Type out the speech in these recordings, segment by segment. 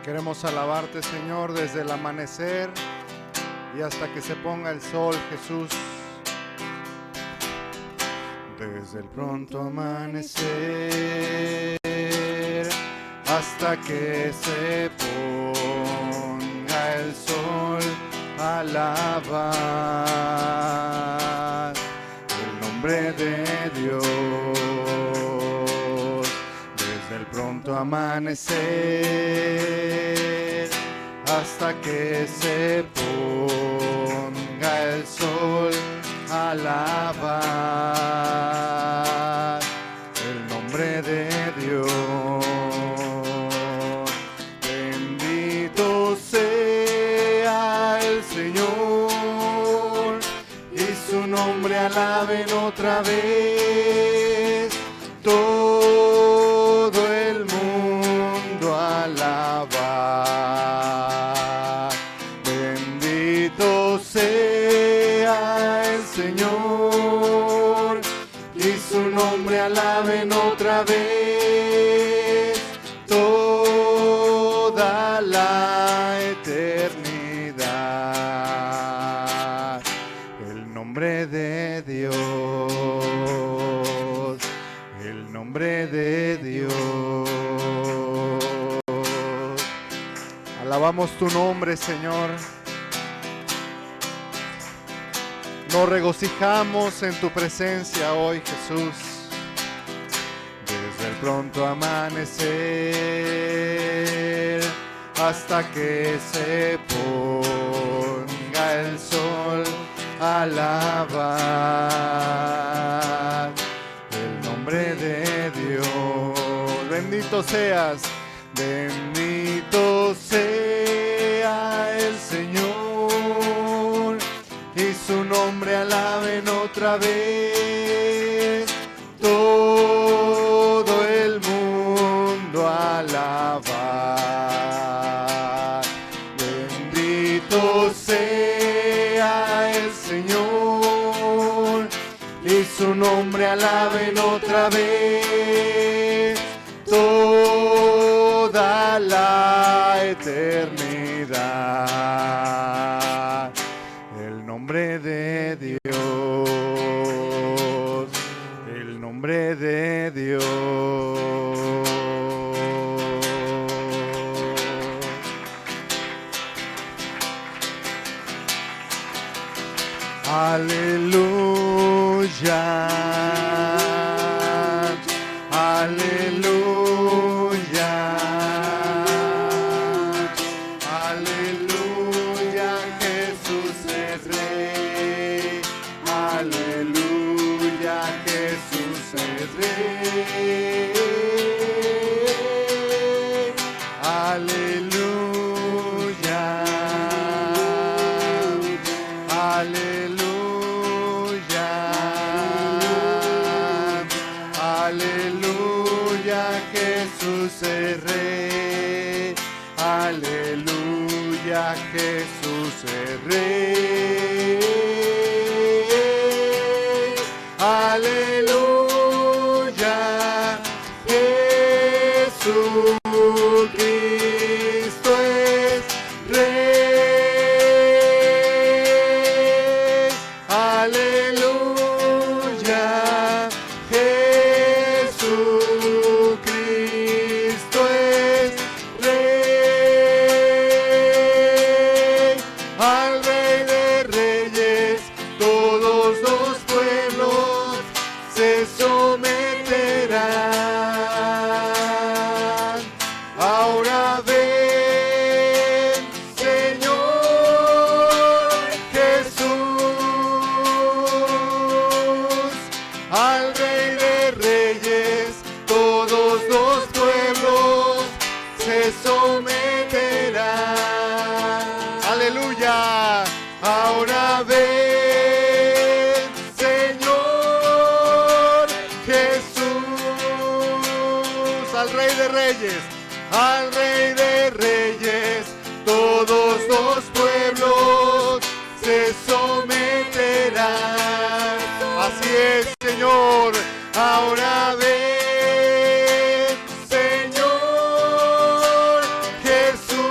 Queremos alabarte, Señor, desde el amanecer y hasta que se ponga el sol, Jesús. Desde el pronto amanecer hasta que se ponga el sol, alabar el nombre de Dios. Desde el pronto amanecer hasta que se ponga el sol, alabar el nombre de Dios. Bendito sea el Señor y su nombre alaben otra vez. Todo el mundo alaba. Bendito sea el Señor y su nombre alaben otra vez toda la eternidad. El nombre de Dios, el nombre de Dios. Alabamos tu nombre, Señor. Nos regocijamos en tu presencia hoy, Jesús. Desde el pronto amanecer hasta que se ponga el sol, alabar el nombre de Dios. Bendito seas, bendito sea el Señor y su nombre alaben otra vez. Todo el mundo alaba. Bendito sea el Señor y su nombre alaben otra vez toda la eternidad. El nombre de Dios, el nombre de Dios. Aleluya, aleluya, aleluya, Jesús es Rey, aleluya, Jesús es Rey, aleluya, aleluya, aleluya, Jesús es Rey, aleluya, Jesús es Rey, aleluya, Jesucristo es Rey, aleluya, Jesucristo es Rey, al Rey de Reyes todos los pueblos se someterán. Ahora ven, Señor Jesús, al Rey de Reyes todos los pueblos se someterán. Aleluya. Ahora ven, Señor Jesús, al Rey de Reyes, al Rey de Reyes, todos los pueblos se someterán. Así es, Señor. Ahora ven, Señor Jesús,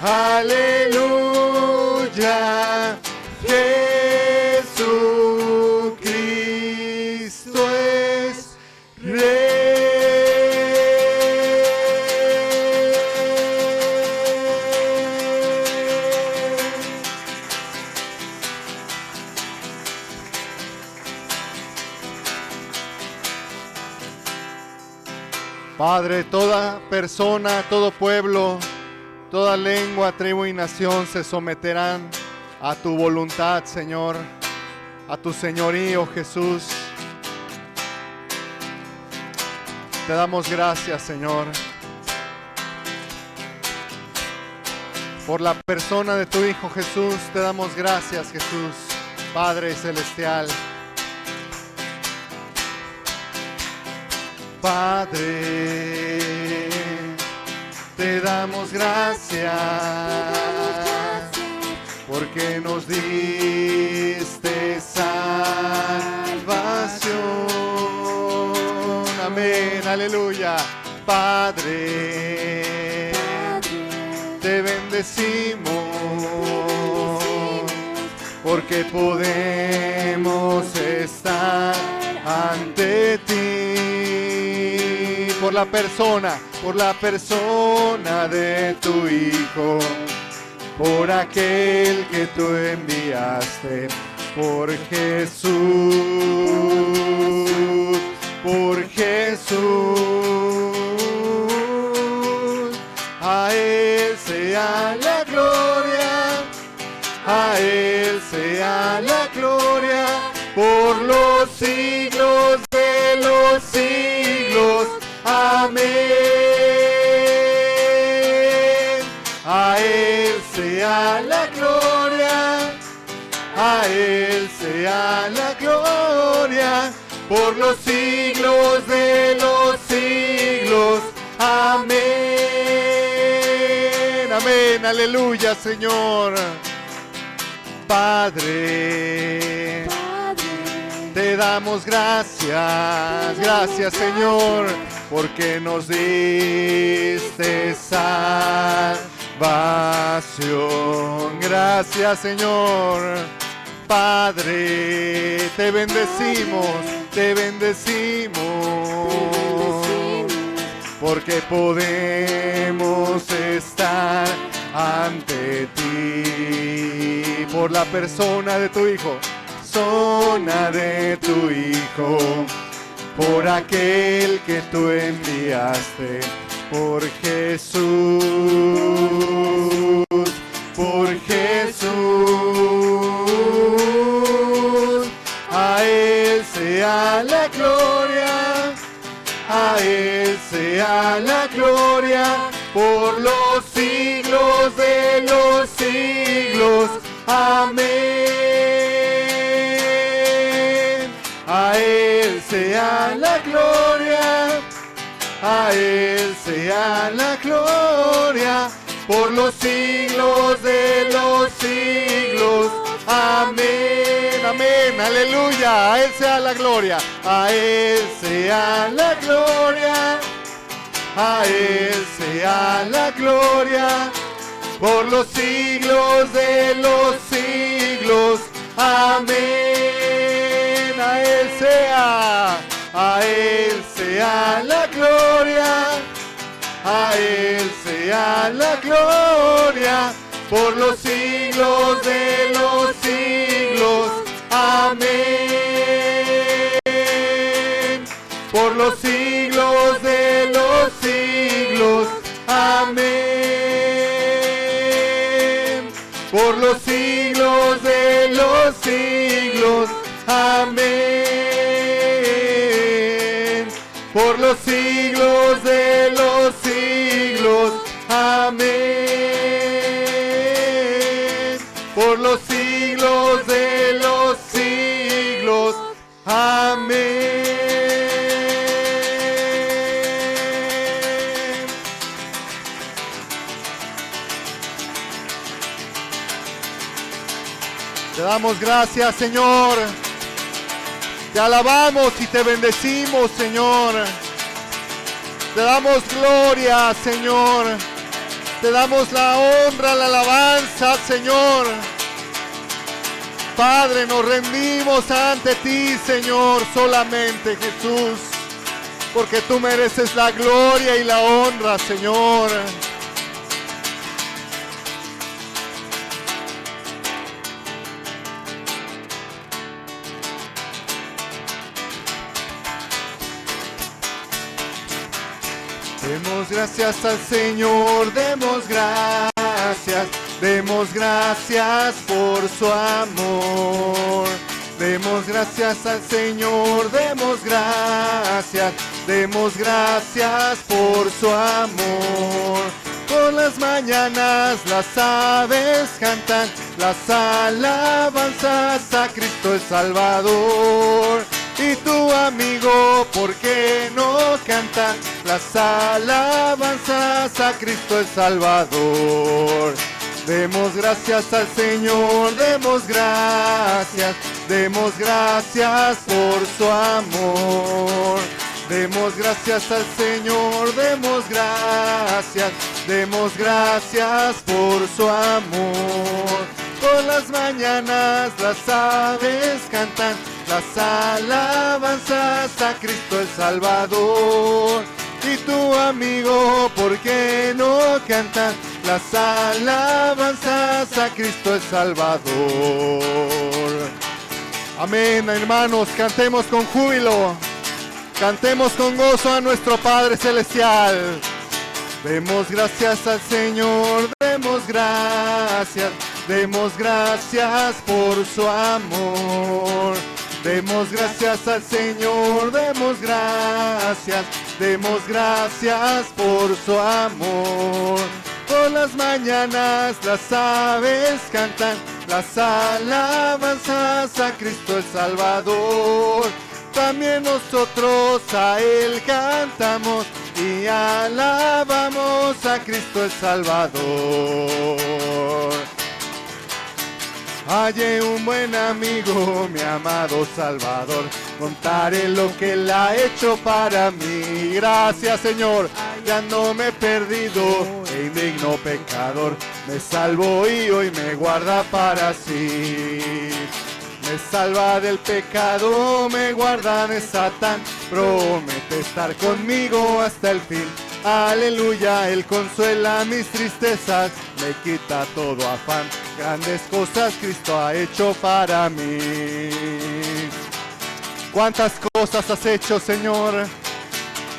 aleluya. Jesucristo es Rey. Padre, toda persona, todo pueblo, toda lengua, tribu y nación se someterán a tu voluntad, Señor, a tu señorío, Jesús. Te damos gracias, Señor, por la persona de tu Hijo Jesús. Te damos gracias, Jesús, Padre Celestial. Padre, te damos gracias porque nos diste salvación. Amén, aleluya. Padre, te bendecimos porque podemos estar ante ti. Por la persona de tu Hijo, por aquel que tú enviaste, por Jesús, por Jesús. A Él sea la gloria, a Él sea la gloria, por los siglos de los siglos. Amén. A Él sea la gloria, a Él sea la gloria, por los siglos de los siglos. Amén. Amén. Aleluya, Señor. Padre, te damos gracias, gracias, Señor, porque nos diste salvación. Gracias, Señor. Padre, te bendecimos, porque podemos estar ante ti por la persona de tu Hijo, de tu Hijo, por aquel que tú enviaste, por Jesús, por Jesús. A Él sea la gloria, a Él sea la gloria, por los siglos de los siglos. Amén. A Él sea la gloria, a Él sea la gloria, por los siglos de los siglos. Amén, amén, aleluya. A Él sea la gloria, a Él sea la gloria, a Él sea la gloria, por los siglos de los siglos. Amén. A Él sea la gloria, a Él sea la gloria, por los siglos de los siglos. Amén. Por los siglos de los siglos. Amén. Por los siglos de los siglos. Amén. Por los siglos de los siglos. Amén. Por los siglos de los siglos. Amén. Te damos gracias, Señor. Te alabamos y te bendecimos, Señor. Te damos gloria, Señor. Te damos la honra, la alabanza, Señor. Padre, nos rendimos ante ti, Señor, solamente, Jesús, porque tú mereces la gloria y la honra, Señor. Demos gracias al Señor, demos gracias por su amor. Demos gracias al Señor, demos gracias por su amor. Por las mañanas las aves cantan las alabanzas a Cristo el Salvador. Y tu amigo, ¿por qué no canta las alabanzas a Cristo el Salvador? Demos gracias al Señor, demos gracias por su amor. Demos gracias al Señor, demos gracias por su amor. Por las mañanas las aves cantan las alabanzas a Cristo el Salvador. Y tu amigo, ¿por qué no canta las alabanzas a Cristo el Salvador? Amén, hermanos, cantemos con júbilo, cantemos con gozo a nuestro Padre Celestial. Demos gracias al Señor, demos gracias por su amor. Demos gracias al Señor, demos gracias por su amor. Por las mañanas las aves cantan las alabanzas a Cristo el Salvador. También nosotros a Él cantamos y alabamos a Cristo el Salvador. Hallé un buen amigo, mi amado Salvador, contaré lo que Él ha hecho para mí. Gracias, Señor, hallándome perdido e indigno pecador, me salvó y hoy me guarda para sí. Me salva del pecado, me guarda de Satán, promete estar conmigo hasta el fin. Aleluya, Él consuela mis tristezas, me quita todo afán. Grandes cosas Cristo ha hecho para mí. ¿Cuántas cosas has hecho, Señor?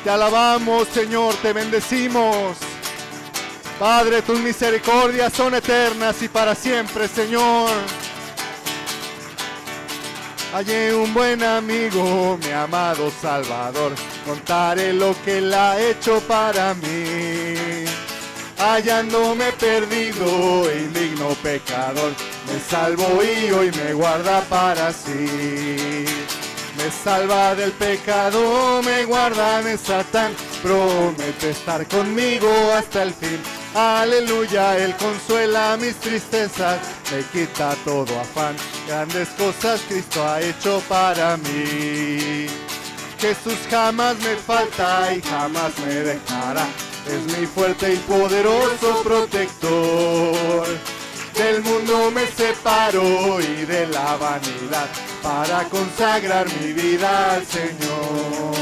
Te alabamos, Señor, te bendecimos. Padre, tus misericordias son eternas y para siempre, Señor. Hallé un buen amigo, mi amado Salvador, contaré lo que Él ha hecho para mí. Hallándome perdido e indigno pecador, me salvó y hoy me guarda para sí. Me salva del pecado, me guarda de Satán, promete estar conmigo hasta el fin. Aleluya, Él consuela mis tristezas, me quita todo afán. Grandes cosas Cristo ha hecho para mí. Jesús jamás me falta y jamás me dejará, es mi fuerte y poderoso protector. Del mundo me separo y de la vanidad, para consagrar mi vida al Señor.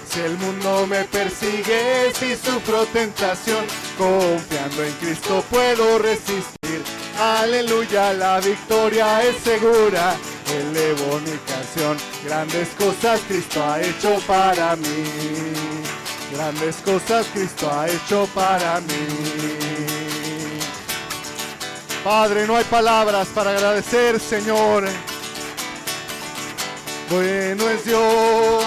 Si el mundo me persigue, si sufro tentación, confiando en Cristo puedo resistir. Aleluya, la victoria es segura, elevo mi canción. Grandes cosas Cristo ha hecho para mí. Grandes cosas Cristo ha hecho para mí. Padre, no hay palabras para agradecer, Señor. Bueno es Dios,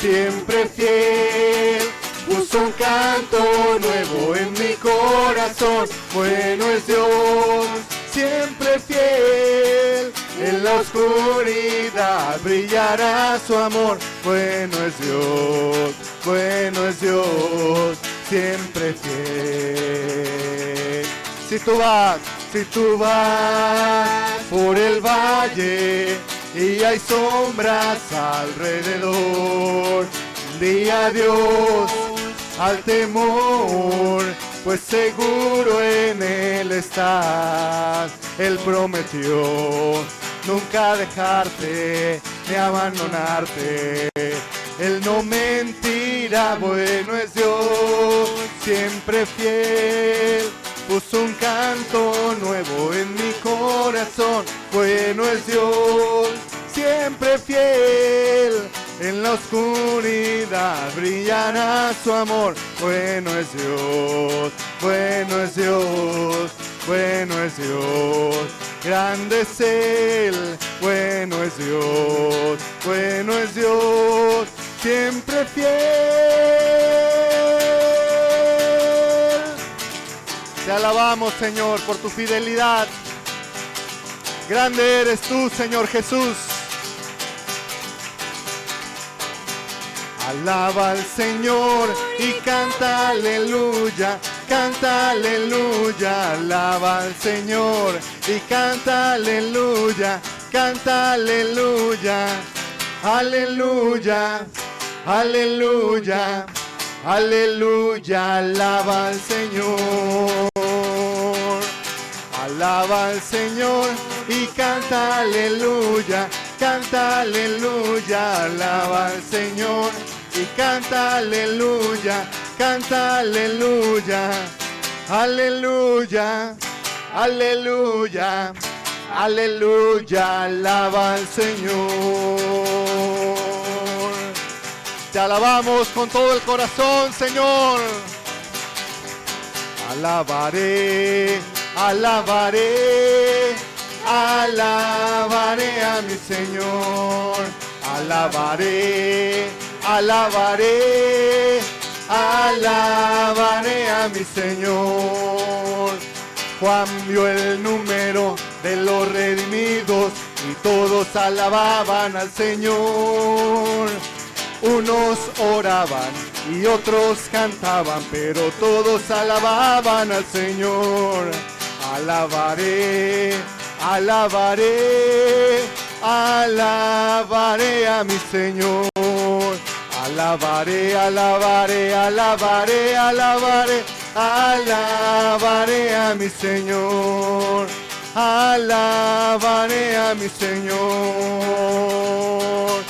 siempre fiel, puso un canto nuevo en mi corazón. Bueno es Dios, siempre fiel, en la oscuridad brillará su amor. Bueno es Dios, siempre fiel. Si tú vas por el valle y hay sombras alrededor, di adiós al temor, pues seguro en Él estás. Él prometió nunca dejarte ni abandonarte. Él no mentirá, bueno es Dios, siempre fiel. Puso un canto nuevo en mi corazón, bueno es Dios, siempre fiel. En la oscuridad brillará su amor, bueno es Dios, bueno es Dios, bueno es Dios. Grande es Él, bueno es Dios, bueno es Dios, siempre fiel. Te alabamos, Señor, por tu fidelidad. Grande eres tú, Señor Jesús. Alaba al Señor y canta aleluya, canta aleluya. Alaba al Señor y canta aleluya, canta aleluya. Aleluya, aleluya, aleluya. Alaba al Señor. Alaba al Señor y canta aleluya, canta aleluya. Alaba al Señor y canta aleluya, canta aleluya. Aleluya, aleluya, aleluya. Alaba al Señor. Te alabamos con todo el corazón, Señor. Alabaré, alabaré, alabaré a mi Señor. Alabaré, alabaré, alabaré a mi Señor. Juan vio el número de los redimidos y todos alababan al Señor. Unos oraban y otros cantaban, pero todos alababan al Señor. Alabaré, alabaré, alabaré a mi Señor. Alabaré, alabaré, alabaré, alabaré, alabaré a mi Señor. Alabaré a mi Señor.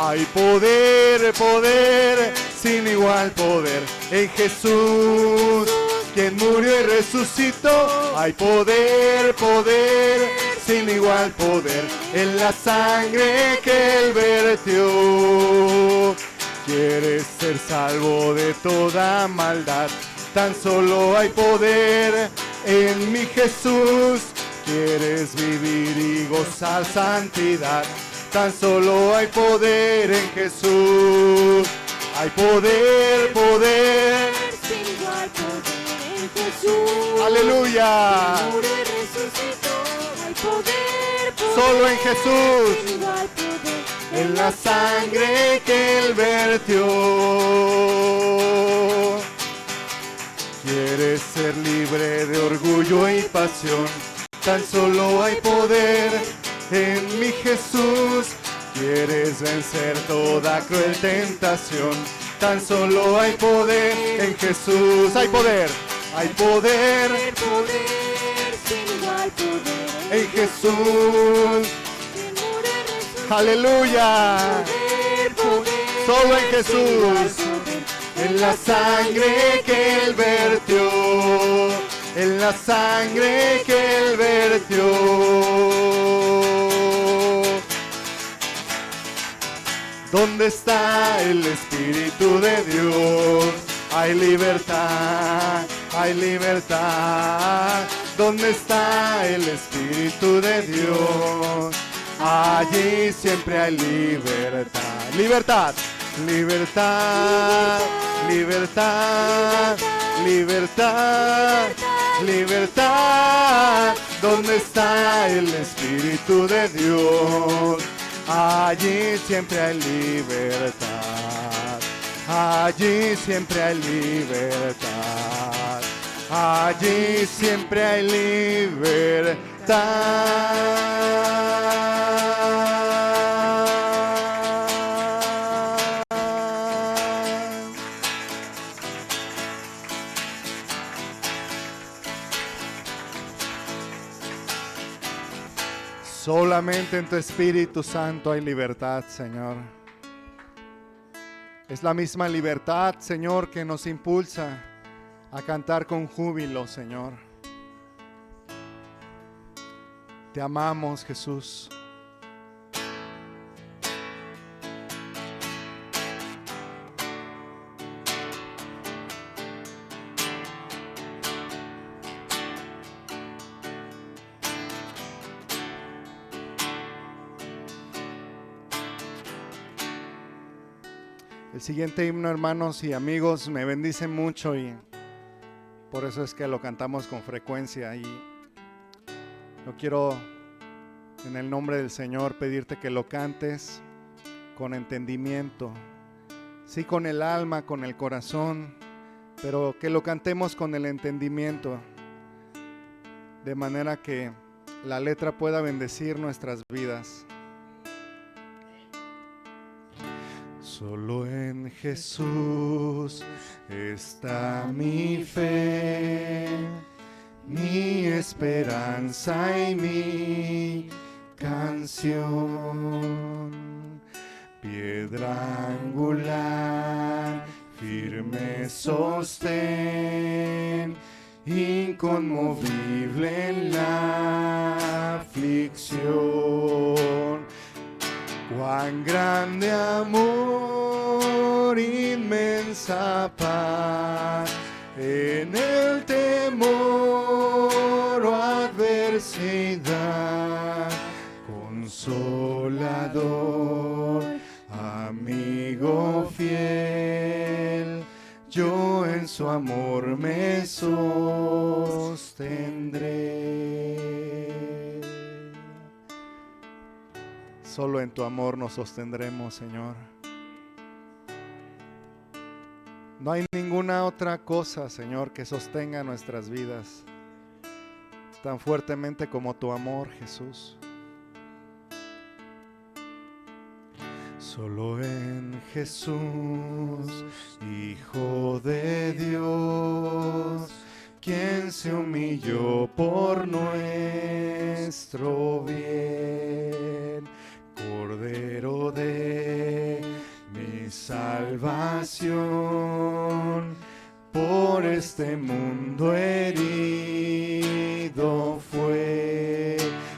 Hay poder, poder, sin igual poder en Jesús, quien murió y resucitó. Hay poder, poder, sin igual poder en la sangre que Él vertió. ¿Quieres ser salvo de toda maldad? Tan solo hay poder en mi Jesús. ¿Quieres vivir y gozar santidad? Tan solo hay poder en Jesús. Hay poder, poder, sin igual poder en Jesús. Aleluya. Murió y resucitó. Hay poder, poder, Solo en Jesús. sin igual poder En la sangre que Él vertió. ¿Quieres ser libre de orgullo y pasión? Tan solo hay poder en mi Jesús. ¿Quieres vencer toda cruel tentación? Tan solo hay poder en Jesús. Hay poder, hay poder poder, sin igual poder en Jesús. quien murió y resucitó. Aleluya. Poder, poder, Solo en sin Jesús. igual poder En la sangre que Él vertió. En la sangre que Él vertió. ¿Dónde está el Espíritu de Dios? Hay libertad, hay libertad. ¿Dónde está el Espíritu de Dios? Allí siempre hay libertad. Libertad, libertad, libertad, libertad, libertad. ¿Dónde está el Espíritu de Dios? Allí siempre hay libertad. Allí siempre hay libertad. Allí siempre hay libertad. Solamente en tu Espíritu Santo hay libertad, Señor. Es la misma libertad, Señor, que nos impulsa a cantar con júbilo, Señor. Te amamos, Jesús. El siguiente himno, hermanos y amigos, me bendice mucho y por eso es que lo cantamos con frecuencia. Y yo quiero, en el nombre del Señor, pedirte que lo cantes con entendimiento. Sí, con el alma, con el corazón, pero que lo cantemos con el entendimiento, de manera que la letra pueda bendecir nuestras vidas. Solo en Jesús está mi fe, mi esperanza y mi canción. Piedra angular, firme sostén, inconmovible en la aflicción. Cuán grande amor, inmensa paz, en el temor o adversidad. Consolador, amigo fiel, yo en su amor me sostendré. Solo en tu amor nos sostendremos, Señor. No hay ninguna otra cosa, Señor, que sostenga nuestras vidas tan fuertemente como tu amor, Jesús. Solo en Jesús, Hijo de Dios, quien se humilló por nuestro bien. Cordero de mi salvación, por este mundo herido fue,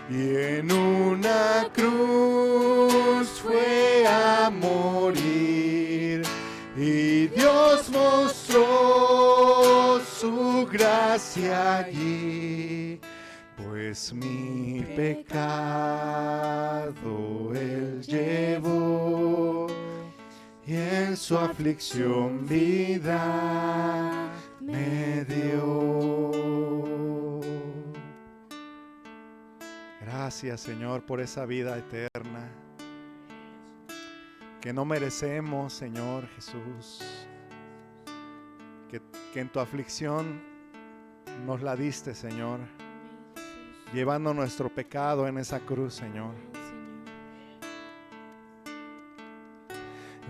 y en una cruz fue a morir, y Dios mostró su gracia allí. Pues mi pecado Él llevó, y en su aflicción vida me dio. Gracias, Señor, por esa vida eterna que no merecemos, Señor Jesús, que en tu aflicción nos la diste, Señor, llevando nuestro pecado en esa cruz, Señor.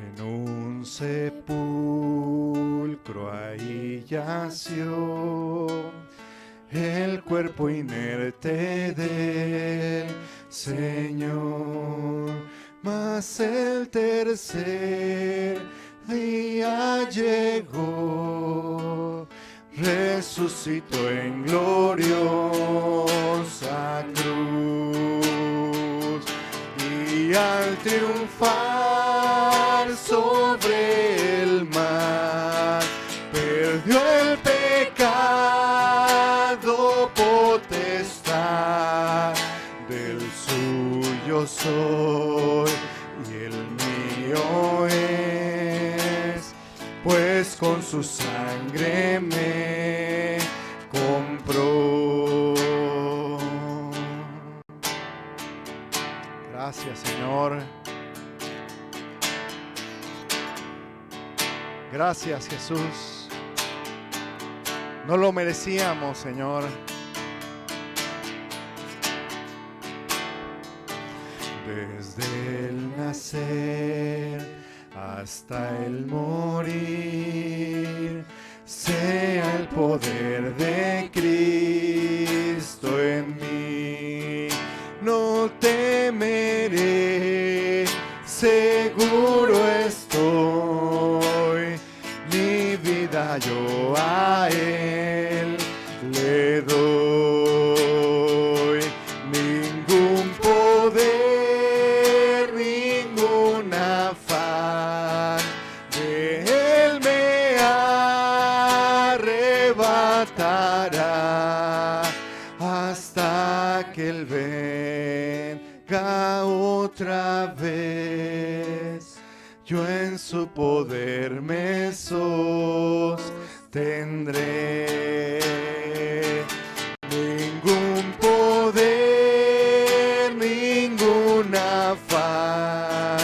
En un sepulcro ahí yació el cuerpo inerte del Señor, mas el tercer día llegó, resucitó en gloriosa cruz, y al triunfar sobre el mar, perdió el pecado potestad. Del suyo soy y el mío es, pues con su sangre me compró. Gracias, Señor. Gracias, Jesús. No lo merecíamos, Señor. Desde el nacer hasta el morir, sea el poder de Cristo en mí. No te a Él le doy. Ningún poder, ningún afán de Él me arrebatará hasta que Él venga otra vez. Yo en su poder me sostendré. Ningún poder, ningún afán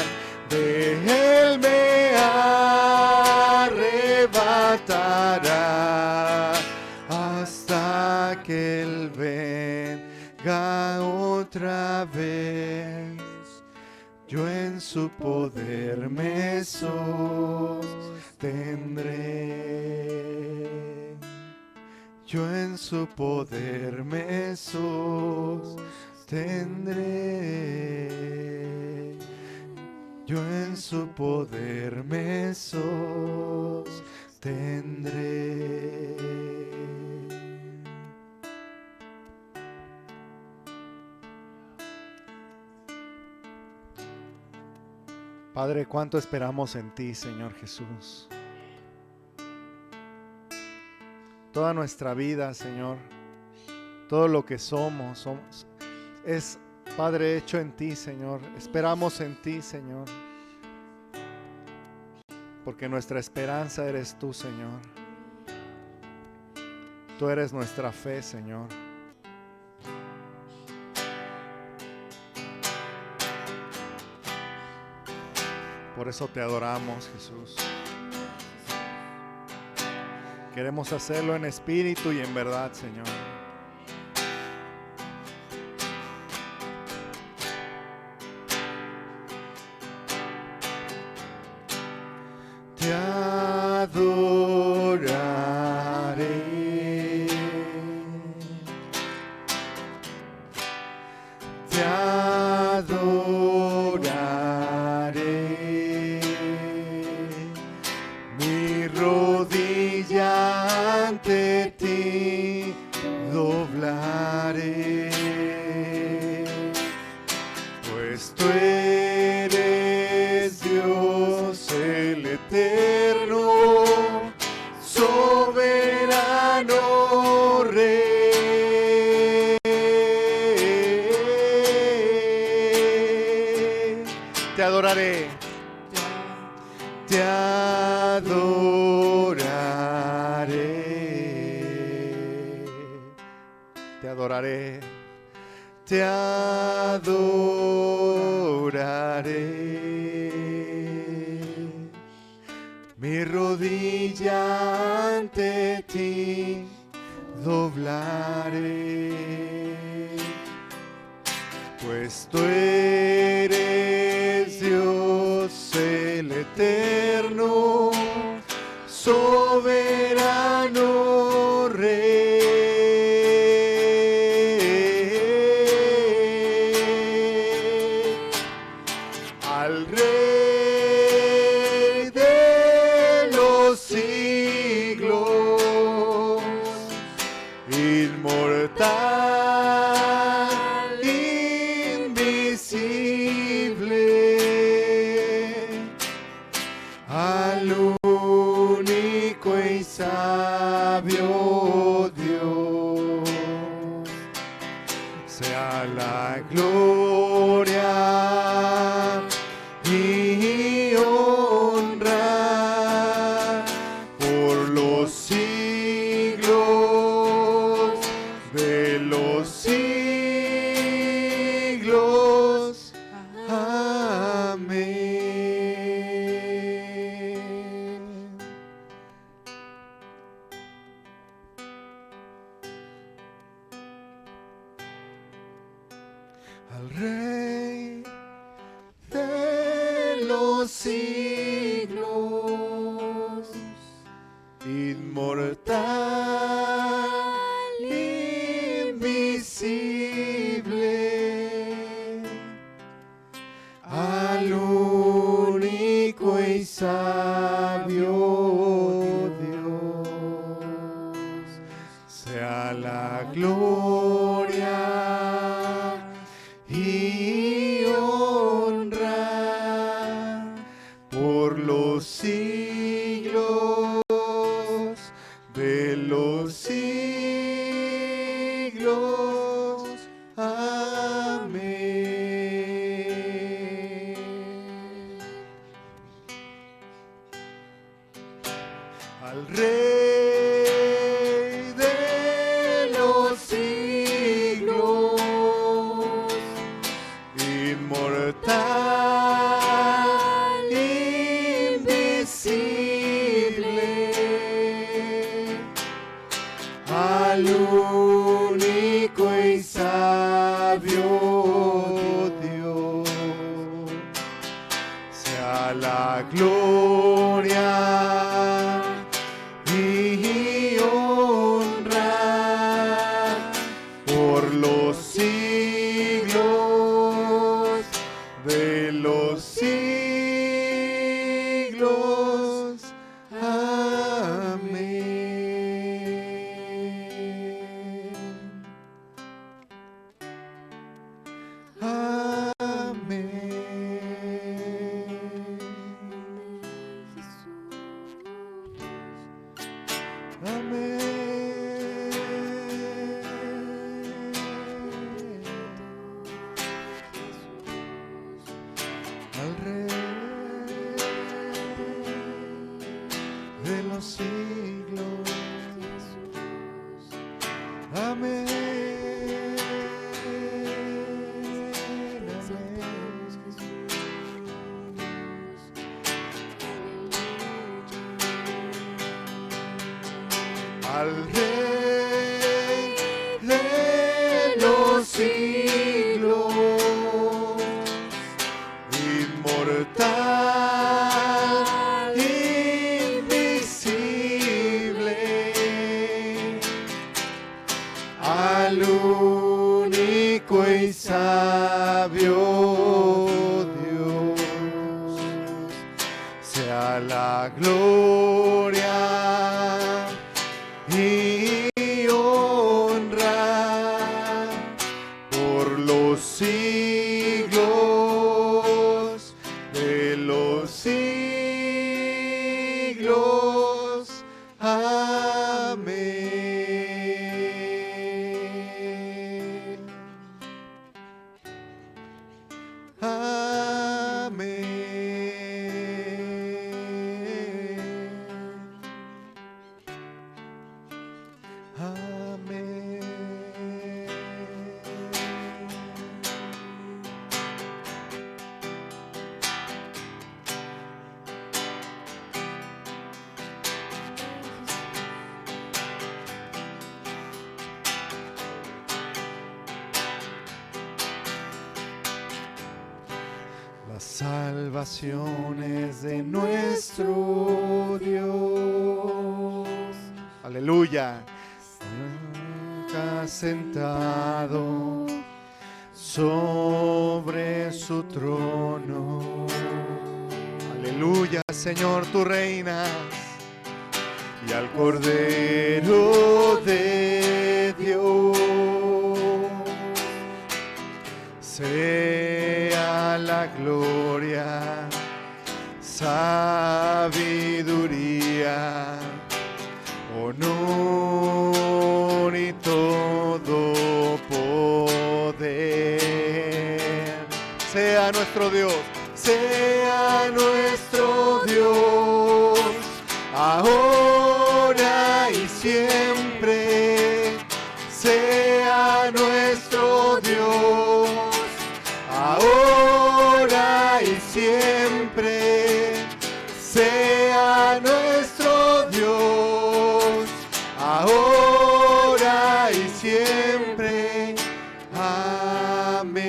de Él me arrebatará hasta que Él venga otra vez. Yo en su poder me sostendré. Yo en su poder me sostendré. Yo en su poder me sostendré. Padre, cuánto esperamos en ti, Señor Jesús. Toda nuestra vida, Señor, todo lo que somos es, Padre, hecho en ti, Señor. Esperamos en ti, Señor, porque nuestra esperanza eres tú, Señor. Tú eres nuestra fe, Señor. Por eso te adoramos, Jesús. Queremos hacerlo en espíritu y en verdad, Señor. Te adoraré. Te adoraré. Mi rodilla ante ti doblaré, pues tú eres Dios el eterno, soberano Rey. Te adoraré. Te adoraré, te adoraré, te adoraré. Mi rodilla ante ti doblaré, pues tú eres Dios el eterno, soberano Rey. Al Rey de los siglos, inmortal, invisible, al único y sabio Dios, sea la gloria y honra por los siglos de los siglos. Amén. Al Rey de los siglos, inmortal, invisible, al único y sabio Dios, sea la gloria y honra por los siglos de los siglos. Amén. Al Rey de los siglos, inmortal, invisible, al único y sabio Dios, sea la gloria y honra por los siglos de los siglos. Amén. Al Rey de los siglos. Amén. Al Rey de los siglos, inmortal, invisible, al único y sabio Dios, sea la gloria y honra por los siglos de los siglos. Amén. Amén. La salvación es de nuestro Dios. Aleluya. Está sentado sobre su trono. Aleluya, Señor, tú reinas. Y al Cordero de Dios sea la gloria, sabiduría, honor y todo poder. Sea nuestro Dios, sea nuestro Dios, ahora y siempre. Sea nuestro Dios, ahora y siempre. Sea nuestro Dios, ahora y siempre. Amén.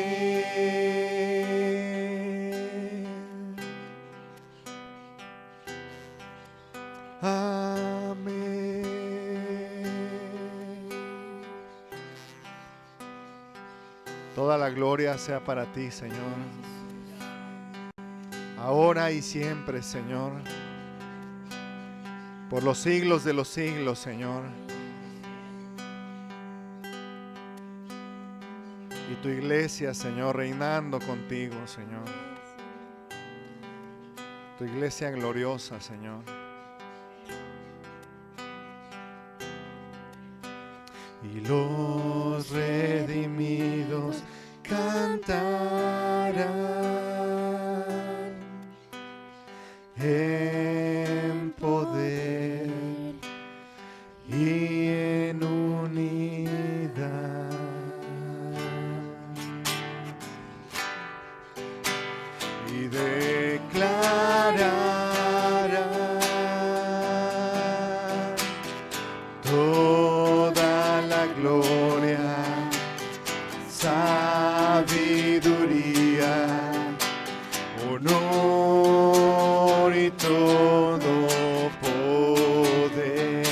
Amén. Toda la gloria sea para ti, Señor. Ahora y siempre, Señor. Por los siglos de los siglos, Señor. y tu iglesia, Señor, reinando contigo, Señor. Tu iglesia gloriosa, Señor. Y los redimidos cantarán en poder y en unidad. Y declararán toda la gloria, sabiduría, honor y todo poder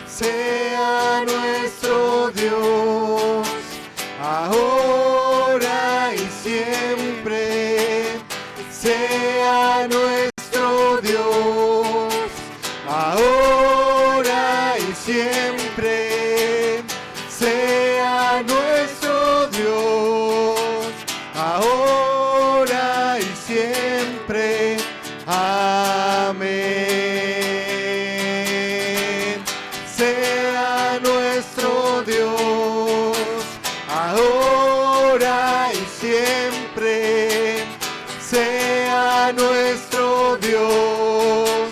sea nuestro Dios ahora y siempre, sea nuestro Dios ahora y siempre, sea nuestro Dios ahora y siempre. Amén. Sea nuestro Dios ahora y siempre, sea nuestro Dios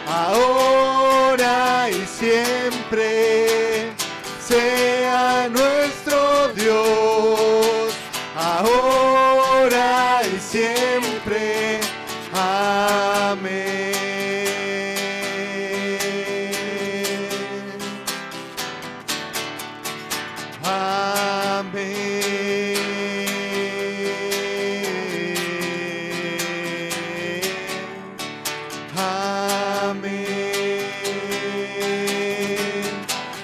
ahora y siempre, sea nuestro Dios ahora y siempre. Amén. Amén.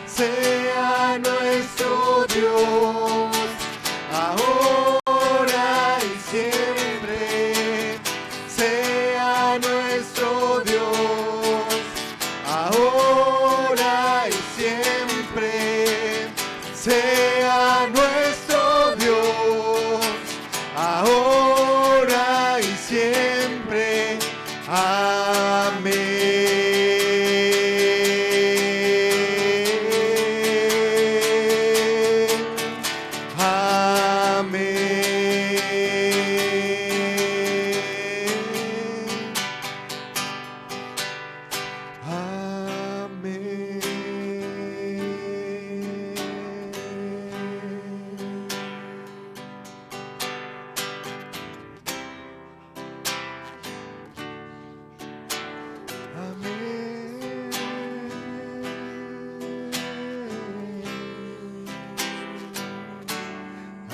Sea nuestro Dios ahora y siempre, sea nuestro Dios ahora y siempre, sea nuestro Dios ahora y siempre. Amén.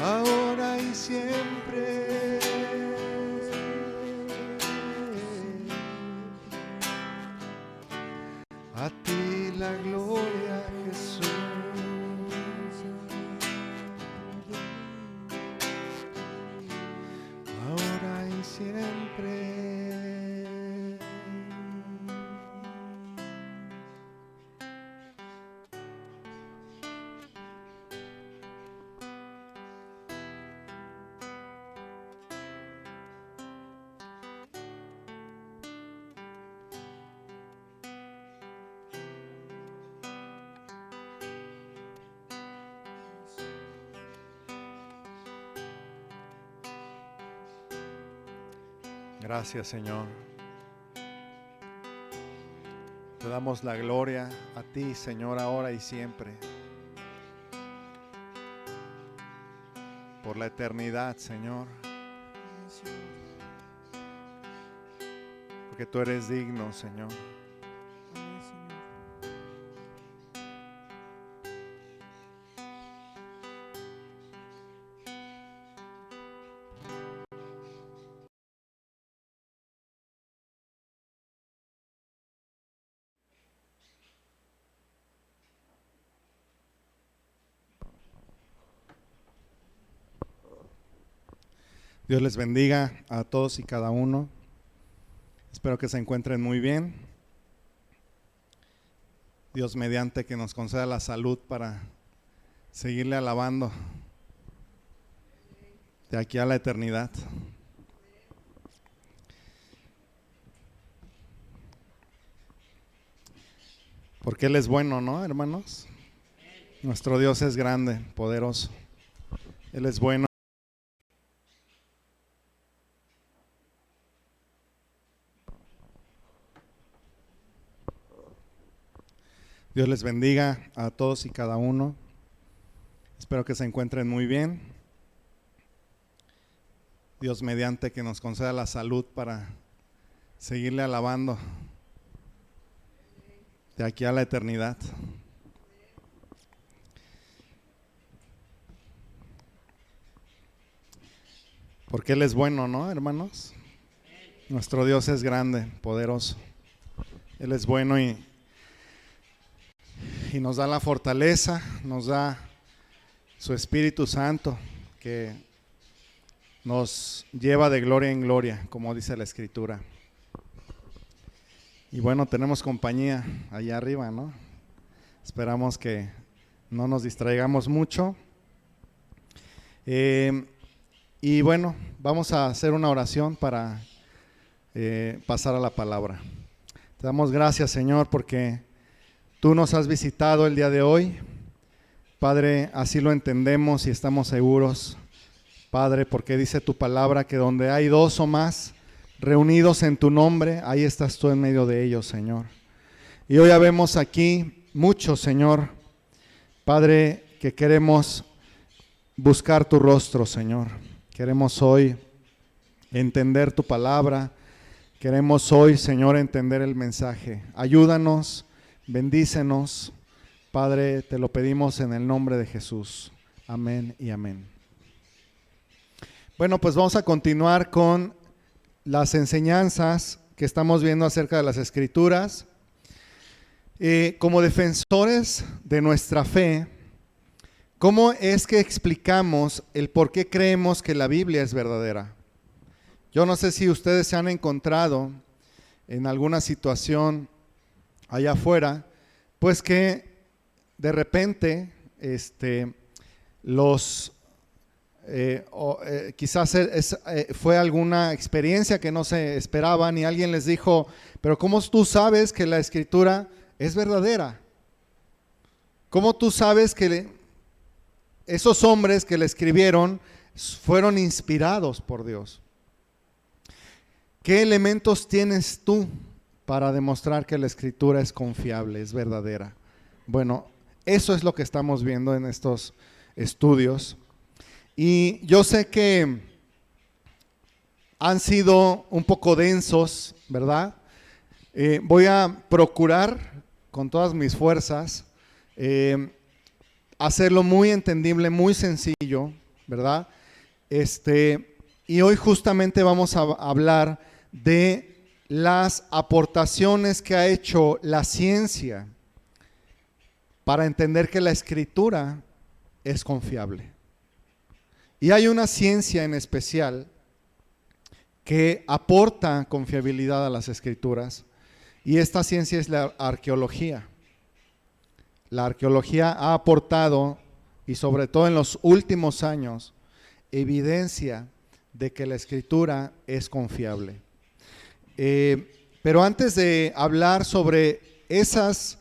Ahora y siempre, a ti la gloria, Jesús. Ahora y siempre. Gracias, Señor. Te damos la gloria a ti, Señor, ahora y siempre. Por la eternidad, Señor. Porque tú eres digno, Señor. Dios les bendiga a todos y cada uno. Espero que se encuentren muy bien. Dios mediante que nos conceda la salud para seguirle alabando de aquí a la eternidad. Porque Él es bueno, ¿no, hermanos? Nuestro Dios es grande, poderoso. Él es bueno. Dios les bendiga a todos y cada uno. Espero que se encuentren muy bien. Dios mediante que nos conceda la salud para seguirle alabando de aquí a la eternidad. Porque Él es bueno, ¿no, hermanos? Nuestro Dios es grande, poderoso. Él es bueno y nos da la fortaleza, nos da su Espíritu Santo que nos lleva de gloria en gloria, como dice la Escritura. Y bueno, tenemos compañía allá arriba, ¿no? Esperamos que no nos distraigamos mucho. Y bueno, vamos a hacer una oración para pasar a la palabra. Te damos gracias, Señor, porque Tú nos has visitado el día de hoy. Padre, así lo entendemos y estamos seguros, Padre, porque dice tu palabra que donde hay dos o más reunidos en tu nombre, ahí estás tú en medio de ellos, Señor. Y hoy vemos aquí muchos, Señor, Padre, que queremos buscar tu rostro, Señor. Queremos hoy entender tu palabra. Queremos hoy, Señor, entender el mensaje. Ayúdanos, bendícenos, Padre, te lo pedimos en el nombre de Jesús. Amén y amén. Bueno, pues vamos a continuar con las enseñanzas que estamos viendo acerca de las Escrituras. Como defensores de nuestra fe, ¿cómo es que explicamos el por qué creemos que la Biblia es verdadera? Yo no sé si ustedes se han encontrado en alguna situación allá afuera, pues que de repente quizás fue alguna experiencia que no se esperaban y alguien les dijo, pero ¿cómo tú sabes que la Escritura es verdadera? ¿Cómo tú sabes que esos hombres que la escribieron fueron inspirados por Dios? ¿Qué elementos tienes tú para demostrar que la Escritura es confiable, es verdadera? Bueno, eso es lo que estamos viendo en estos estudios. Y yo sé que han sido un poco densos, ¿verdad? Voy a procurar con todas mis fuerzas hacerlo muy entendible, muy sencillo, ¿verdad? Y hoy justamente vamos a hablar de las aportaciones que ha hecho la ciencia para entender que la Escritura es confiable. Y hay una ciencia en especial que aporta confiabilidad a las Escrituras, y esta ciencia es la arqueología. La arqueología ha aportado, y sobre todo en los últimos años, evidencia de que la Escritura es confiable. Pero antes de hablar sobre esas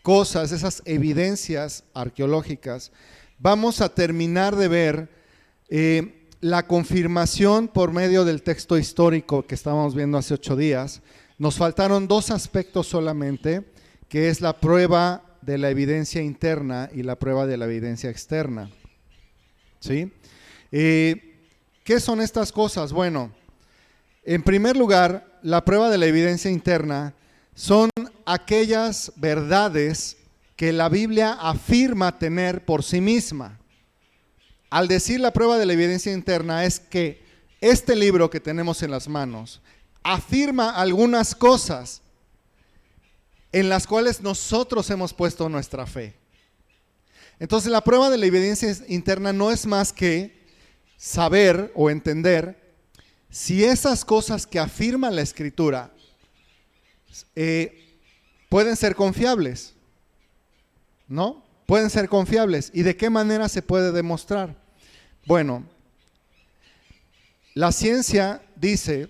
cosas, esas evidencias arqueológicas, vamos a terminar de ver la confirmación por medio del texto histórico que estábamos viendo hace 8 días. Nos faltaron 2 aspectos solamente, que es la prueba de la evidencia interna y la prueba de la evidencia externa. ¿Sí? ¿Qué son estas cosas? Bueno, en primer lugar, la prueba de la evidencia interna son aquellas verdades que la Biblia afirma tener por sí misma. Al decir la prueba de la evidencia interna es que este libro que tenemos en las manos afirma algunas cosas en las cuales nosotros hemos puesto nuestra fe. Entonces la prueba de la evidencia interna no es más que saber o entender si esas cosas que afirma la Escritura pueden ser confiables, ¿no? pueden ser confiables. ¿Y de qué manera se puede demostrar? Bueno, la ciencia dice,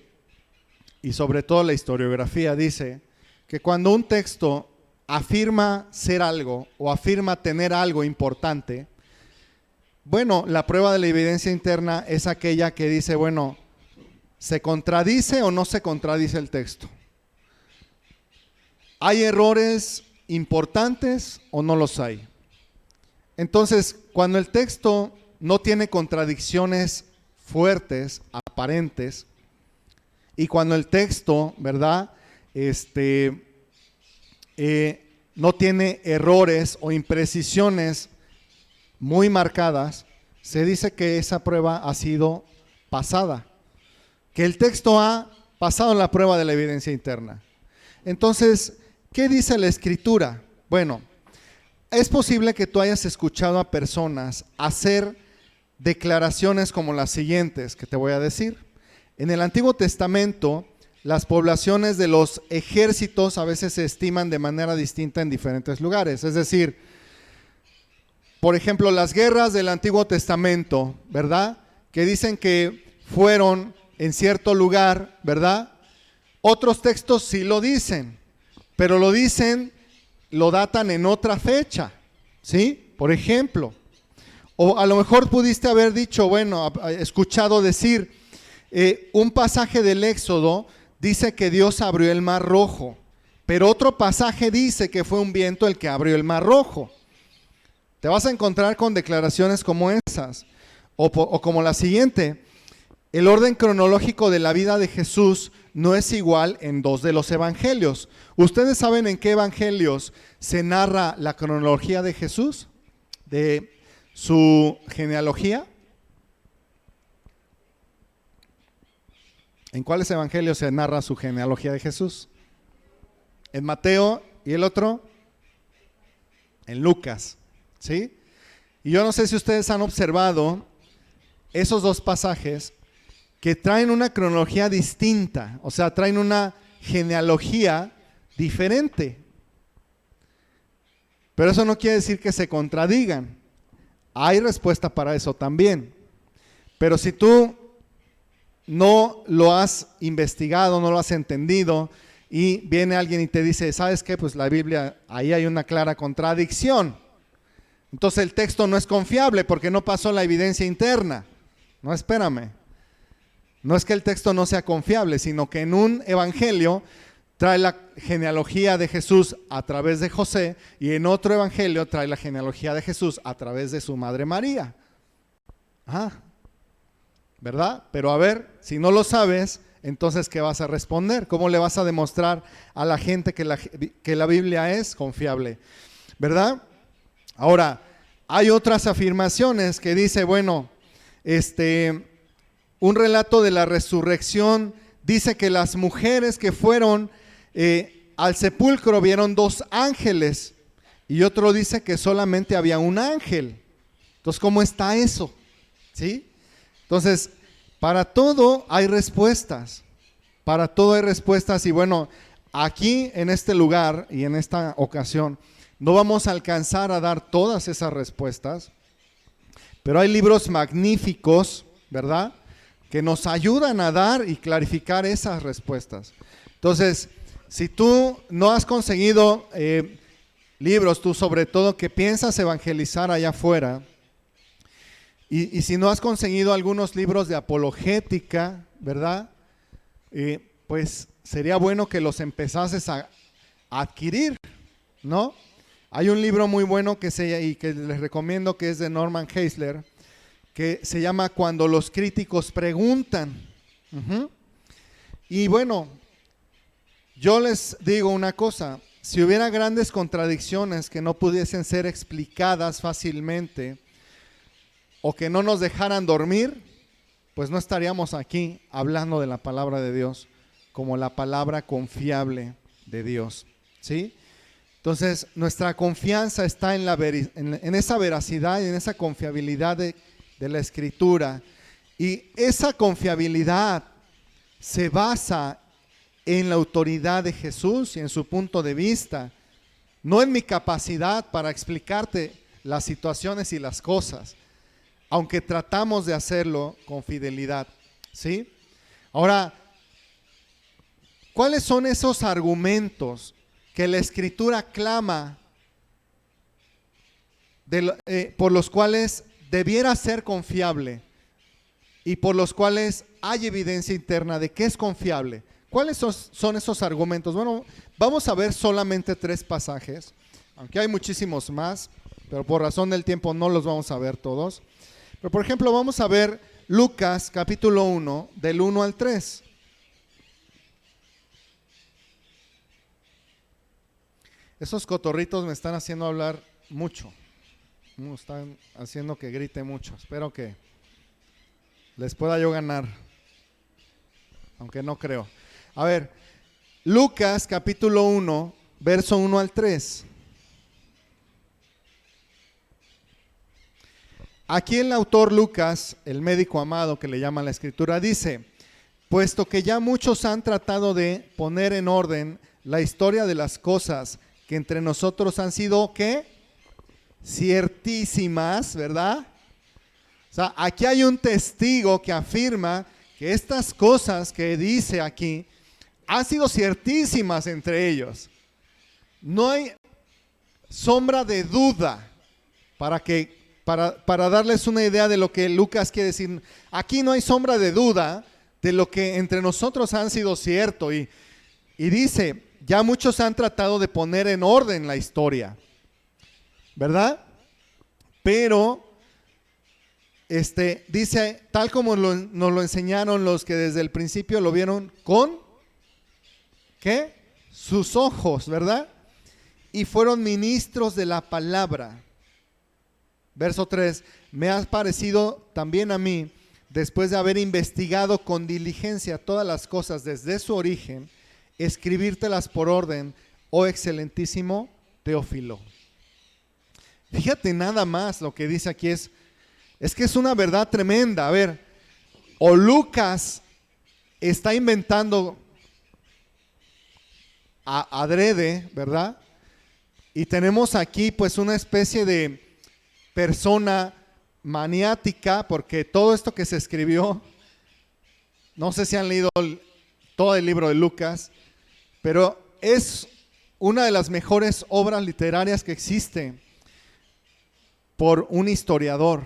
y sobre todo la historiografía dice, que cuando un texto afirma ser algo o afirma tener algo importante, bueno, la prueba de la evidencia interna es aquella que dice, bueno, ¿se contradice o no se contradice el texto? ¿Hay errores importantes o no los hay? Entonces, cuando el texto no tiene contradicciones fuertes, aparentes, y cuando el texto, ¿verdad?, no tiene errores o imprecisiones muy marcadas, se dice que esa prueba ha sido pasada, que el texto ha pasado la prueba de la evidencia interna. Entonces, ¿qué dice la Escritura? Bueno, es posible que tú hayas escuchado a personas hacer declaraciones como las siguientes que te voy a decir. En el Antiguo Testamento, las poblaciones de los ejércitos a veces se estiman de manera distinta en diferentes lugares. Es decir, por ejemplo, las guerras del Antiguo Testamento, ¿verdad?, que dicen que fueron en cierto lugar, ¿verdad? Otros textos sí lo dicen, pero lo dicen, lo datan en otra fecha, ¿sí? Por ejemplo, o a lo mejor pudiste haber dicho, bueno, escuchado decir, un pasaje del Éxodo dice que Dios abrió el Mar Rojo, pero otro pasaje dice que fue un viento el que abrió el Mar Rojo. Te vas a encontrar con declaraciones como esas, o como la siguiente: el orden cronológico de la vida de Jesús no es igual en dos de los evangelios. ¿Ustedes saben en qué evangelios se narra la cronología de Jesús? De su genealogía. ¿En cuáles evangelios se narra su genealogía de Jesús? En Mateo, y el otro en Lucas, ¿sí? Y yo no sé si ustedes han observado esos dos pasajes que traen una cronología distinta, o sea, traen una genealogía diferente. Pero eso no quiere decir que se contradigan. Hay respuesta para eso también. Pero si tú no lo has investigado, no lo has entendido, y viene alguien y te dice, ¿sabes qué? Pues la Biblia, ahí hay una clara contradicción. Entonces el texto no es confiable porque no pasó la evidencia interna. No, espérame. No es que el texto no sea confiable, sino que en un evangelio trae la genealogía de Jesús a través de José, y en otro evangelio trae la genealogía de Jesús a través de su madre María. ¿Verdad? Pero a ver, si no lo sabes, entonces ¿qué vas a responder? ¿Cómo le vas a demostrar a la gente que la Biblia es confiable? ¿Verdad? Ahora, hay otras afirmaciones que dice, bueno, un relato de la resurrección dice que las mujeres que fueron al sepulcro vieron 2 ángeles, y otro dice que solamente había un ángel. Entonces, ¿cómo está eso? ¿Sí? Entonces, para todo hay respuestas. Para todo hay respuestas. Y bueno, aquí en este lugar y en esta ocasión no vamos a alcanzar a dar todas esas respuestas, pero hay libros magníficos, ¿verdad?, que nos ayudan a dar y clarificar esas respuestas. Entonces, si tú no has conseguido libros, tú sobre todo que piensas evangelizar allá afuera, y si no has conseguido algunos libros de apologética, ¿verdad?, pues sería bueno que los empezases a adquirir, ¿no? Hay un libro muy bueno que les recomiendo, que es de Norman Geisler, que se llama Cuando los críticos preguntan. Y bueno, yo les digo una cosa: si hubiera grandes contradicciones que no pudiesen ser explicadas fácilmente, o que no nos dejaran dormir, pues no estaríamos aquí hablando de la palabra de Dios como la palabra confiable de Dios, ¿sí? Entonces, nuestra confianza está en esa veracidad y en esa confiabilidad de la Escritura. Y esa confiabilidad se basa en la autoridad de Jesús y en su punto de vista, no en mi capacidad para explicarte las situaciones y las cosas, aunque tratamos de hacerlo con fidelidad, ¿sí? Ahora, ¿cuáles son esos argumentos que la Escritura clama por los cuales debiera ser confiable y por los cuales hay evidencia interna de que es confiable? ¿Cuáles son esos argumentos? Bueno, vamos a ver solamente 3 pasajes, aunque hay muchísimos más, pero por razón del tiempo no los vamos a ver todos. Pero por ejemplo, vamos a ver Lucas capítulo 1, del 1 al 3. Esos cotorritos me están haciendo hablar mucho. Me están haciendo que grite mucho. Espero que les pueda yo ganar, aunque no creo. A ver, Lucas capítulo 1, verso 1 al 3. Aquí el autor Lucas, el médico amado que le llama la Escritura, dice: puesto que ya muchos han tratado de poner en orden la historia de las cosas que entre nosotros han sido, ¿qué? Ciertísimas, ¿verdad? O sea, aquí hay un testigo que afirma que estas cosas que dice aquí han sido ciertísimas entre ellos. No hay sombra de duda para darles una idea de lo que Lucas quiere decir. Aquí no hay sombra de duda de lo que entre nosotros han sido cierto. Y dice, ya muchos han tratado de poner en orden la historia, ¿verdad? Pero dice, tal como nos lo enseñaron los que desde el principio lo vieron con, ¿qué? Sus ojos, ¿verdad? Y fueron ministros de la palabra. Verso 3, me ha parecido también a mí, después de haber investigado con diligencia todas las cosas desde su origen, escribírtelas por orden, oh excelentísimo Teófilo. Fíjate nada más lo que dice aquí, es que es una verdad tremenda. A ver, o Lucas está inventando adrede, ¿verdad? Y tenemos aquí pues una especie de persona maniática, porque todo esto que se escribió, no sé si han leído todo el libro de Lucas, pero es una de las mejores obras literarias que existe por un historiador.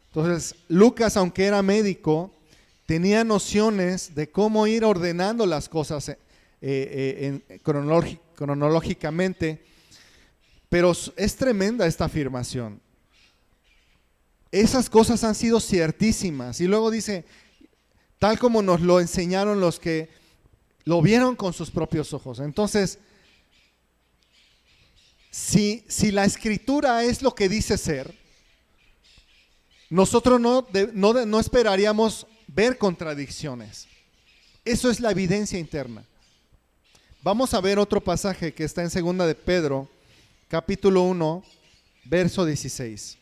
Entonces, Lucas, aunque era médico, tenía nociones de cómo ir ordenando las cosas cronológicamente, pero es tremenda esta afirmación. Esas cosas han sido ciertísimas. Y luego dice, tal como nos lo enseñaron los que lo vieron con sus propios ojos. Entonces, si la Escritura es lo que dice ser, nosotros no esperaríamos ver contradicciones. Eso es la evidencia interna. Vamos a ver otro pasaje que está en 2 de Pedro, capítulo 1, verso 16.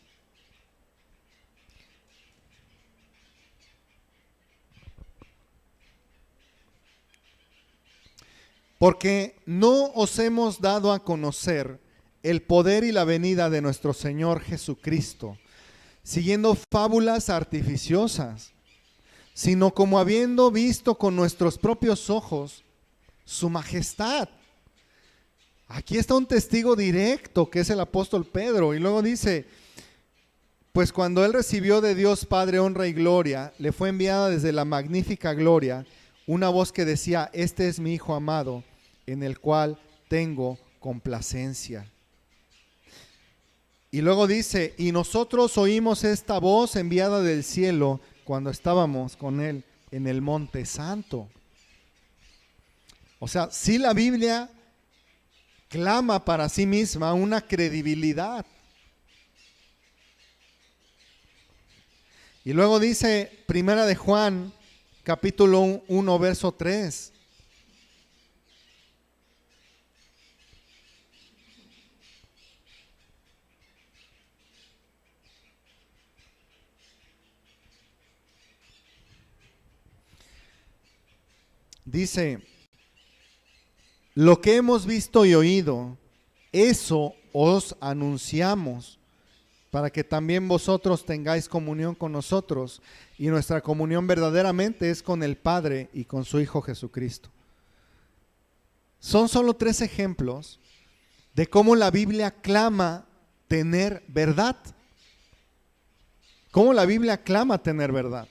Porque no os hemos dado a conocer el poder y la venida de nuestro Señor Jesucristo, siguiendo fábulas artificiosas, sino como habiendo visto con nuestros propios ojos su majestad. Aquí está un testigo directo que es el apóstol Pedro, y luego dice, pues cuando él recibió de Dios Padre honra y gloria, le fue enviada desde la magnífica gloria una voz que decía, este es mi Hijo amado, en el cual tengo complacencia. Y luego dice, y nosotros oímos esta voz enviada del cielo cuando estábamos con él en el Monte Santo. O sea, si la Biblia clama para sí misma una credibilidad. Y luego dice, Primera de Juan, capítulo 1, verso 3. Dice, lo que hemos visto y oído, eso os anunciamos, para que también vosotros tengáis comunión con nosotros, y nuestra comunión verdaderamente es con el Padre y con su Hijo Jesucristo. Son solo 3 ejemplos de cómo la Biblia clama tener verdad. Cómo la Biblia clama tener verdad.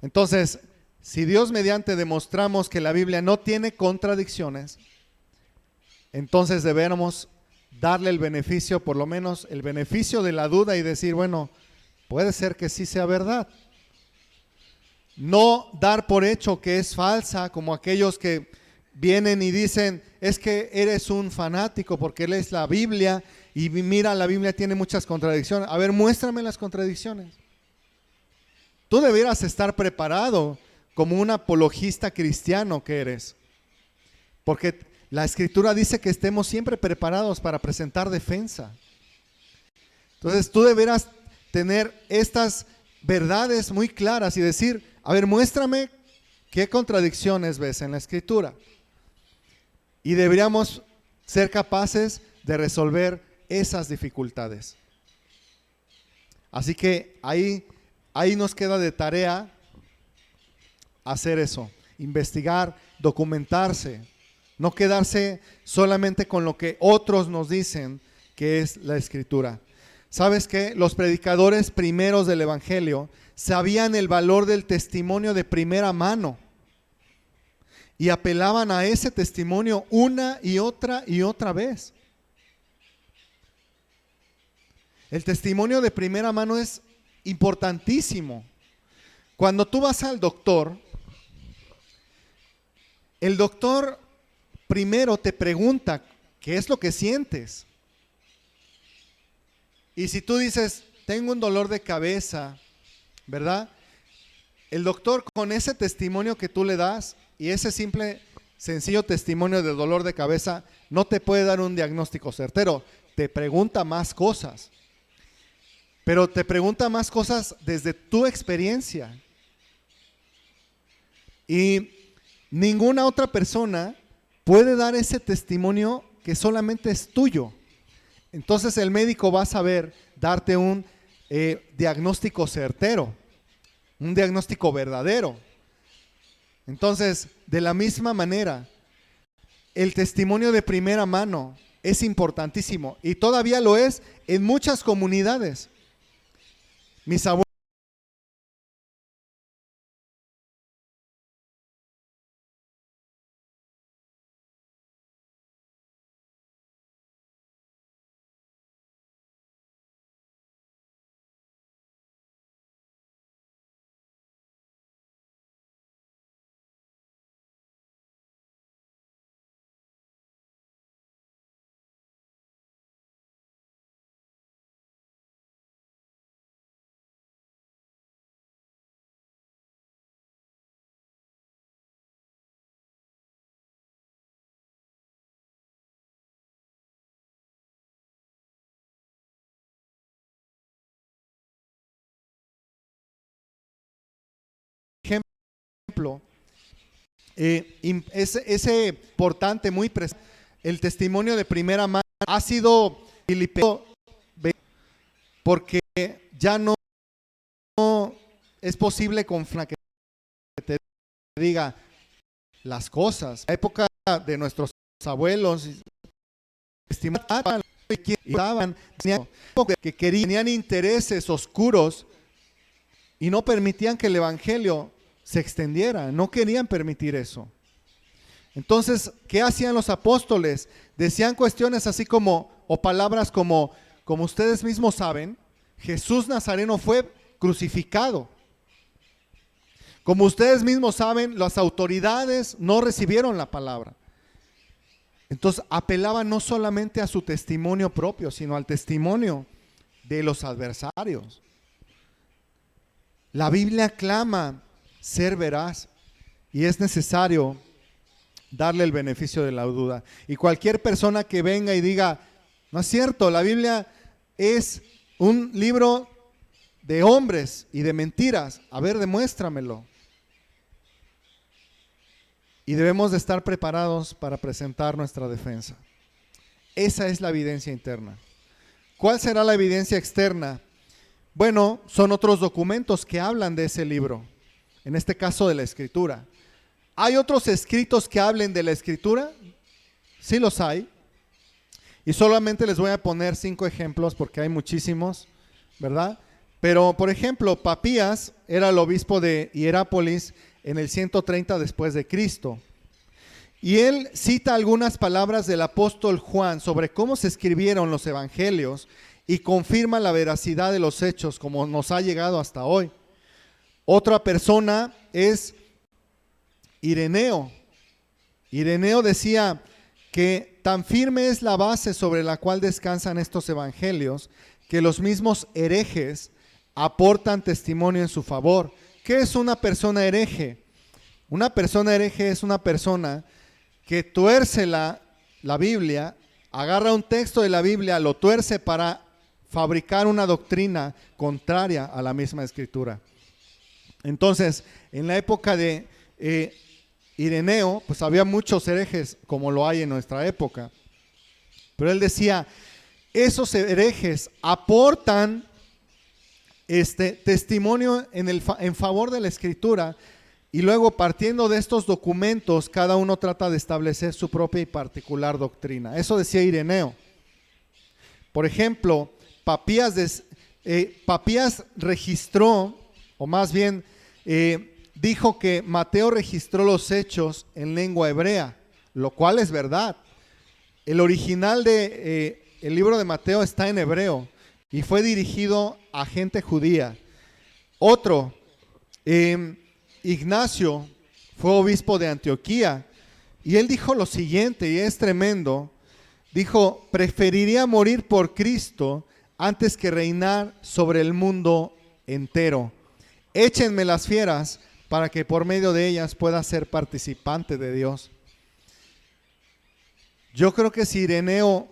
Entonces, si Dios mediante demostramos que la Biblia no tiene contradicciones, entonces debemos darle el beneficio, por lo menos el beneficio de la duda, y decir, bueno, puede ser que sí sea verdad. No dar por hecho que es falsa, como aquellos que vienen y dicen, es que eres un fanático porque lees la Biblia y mira, la Biblia tiene muchas contradicciones. A ver, muéstrame las contradicciones. Tú debieras estar preparado como un apologista cristiano que eres, porque la Escritura dice que estemos siempre preparados para presentar defensa. Entonces tú deberás tener estas verdades muy claras y decir, a ver, muéstrame qué contradicciones ves en la Escritura. Y deberíamos ser capaces de resolver esas dificultades. Así que ahí nos queda de tarea hacer eso, investigar, documentarse, no quedarse solamente con lo que otros nos dicen que es la Escritura. ¿Sabes qué? Los predicadores primeros del Evangelio sabían el valor del testimonio de primera mano y apelaban a ese testimonio una y otra vez. El testimonio de primera mano es importantísimo. Cuando tú vas al doctor, el doctor primero te pregunta qué es lo que sientes. Y si tú dices, tengo un dolor de cabeza, ¿verdad? El doctor, con ese testimonio que tú le das y ese simple, sencillo testimonio de dolor de cabeza, no te puede dar un diagnóstico certero. Te pregunta más cosas. Pero te pregunta más cosas desde tu experiencia. Y ninguna otra persona puede dar ese testimonio que solamente es tuyo. Entonces el médico va a saber darte un diagnóstico certero, un diagnóstico verdadero. Entonces, de la misma manera, el testimonio de primera mano es importantísimo y todavía lo es en muchas comunidades. Mis abuelos ejemplo, ese importante, muy presente, el testimonio de primera mano ha sido porque ya no es posible con que te diga las cosas. En la época de nuestros abuelos, estimaban que tenían intereses oscuros y no permitían que el evangelio se extendiera, no querían permitir eso. Entonces, ¿qué hacían los apóstoles? Decían cuestiones así como, o palabras como ustedes mismos saben, Jesús Nazareno fue crucificado. Como ustedes mismos saben, las autoridades no recibieron la palabra. Entonces, apelaban no solamente a su testimonio propio, sino al testimonio de los adversarios. La Biblia clama ser veraz y es necesario darle el beneficio de la duda. Y cualquier persona que venga y diga, no es cierto, la Biblia es un libro de hombres y de mentiras, a ver, demuéstramelo. Y debemos de estar preparados para presentar nuestra defensa. Esa es la evidencia interna. ¿Cuál será la evidencia externa? Bueno, son otros documentos que hablan de ese libro, en este caso de la Escritura. ¿Hay otros escritos que hablen de la Escritura? Sí los hay. Y solamente les voy a poner 5 ejemplos porque hay muchísimos, ¿verdad? Pero, por ejemplo, Papías era el obispo de Hierápolis en el 130 después de Cristo. Y él cita algunas palabras del apóstol Juan sobre cómo se escribieron los evangelios y confirma la veracidad de los hechos como nos ha llegado hasta hoy. Otra persona es Ireneo. Ireneo decía que tan firme es la base sobre la cual descansan estos evangelios que los mismos herejes aportan testimonio en su favor. ¿Qué es una persona hereje? Una persona hereje es una persona que tuerce la Biblia, agarra un texto de la Biblia, lo tuerce para fabricar una doctrina contraria a la misma Escritura. Entonces, en la época de Ireneo, pues había muchos herejes como lo hay en nuestra época. Pero él decía, esos herejes aportan testimonio en favor de la Escritura, y luego partiendo de estos documentos, cada uno trata de establecer su propia y particular doctrina. Eso decía Ireneo. Por ejemplo, Papías registró, o más bien dijo que Mateo registró los hechos en lengua hebrea, lo cual es verdad. El original del libro de Mateo está en hebreo y fue dirigido a gente judía. Otro, Ignacio, fue obispo de Antioquía, y él dijo lo siguiente, y es tremendo. Dijo, preferiría morir por Cristo antes que reinar sobre el mundo entero. Échenme las fieras para que por medio de ellas pueda ser participante de Dios. Yo creo que si Ireneo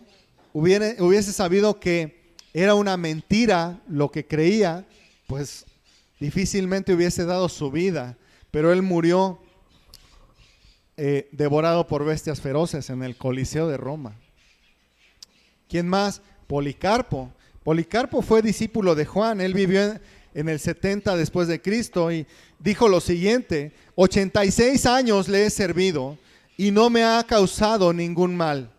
hubiese sabido que era una mentira lo que creía, pues difícilmente hubiese dado su vida, pero él murió devorado por bestias feroces en el Coliseo de Roma. ¿Quién más? Policarpo. Policarpo fue discípulo de Juan. Él vivió en el 70 después de Cristo y dijo lo siguiente: 86 años le he servido y no me ha causado ningún mal.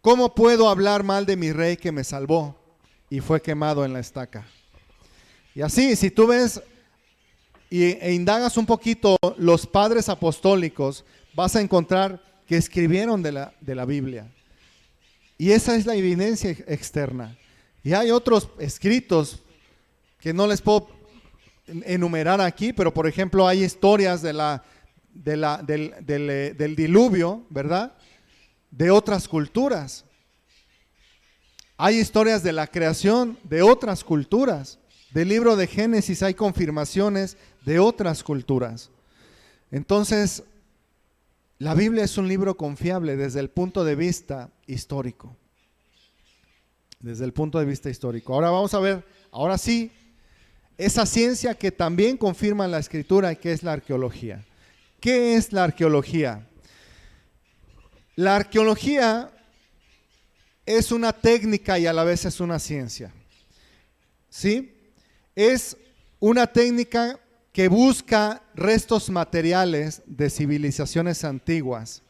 ¿Cómo puedo hablar mal de mi rey que me salvó y fue quemado en la estaca? Y así, si tú ves e indagas un poquito los padres apostólicos, vas a encontrar que escribieron de la Biblia. Y esa es la evidencia externa. Y hay otros escritos que no les puedo enumerar aquí, pero por ejemplo hay historias del diluvio, ¿verdad? De otras culturas. Hay historias de la creación de otras culturas. Del libro de Génesis hay confirmaciones de otras culturas. Entonces, la Biblia es un libro confiable desde el punto de vista histórico. Desde el punto de vista histórico. Ahora vamos a ver, ahora sí, esa ciencia que también confirma la Escritura, que es la arqueología. ¿Qué es la arqueología? La arqueología es una técnica y a la vez es una ciencia. ¿Sí? Es una técnica que busca restos materiales de civilizaciones antiguas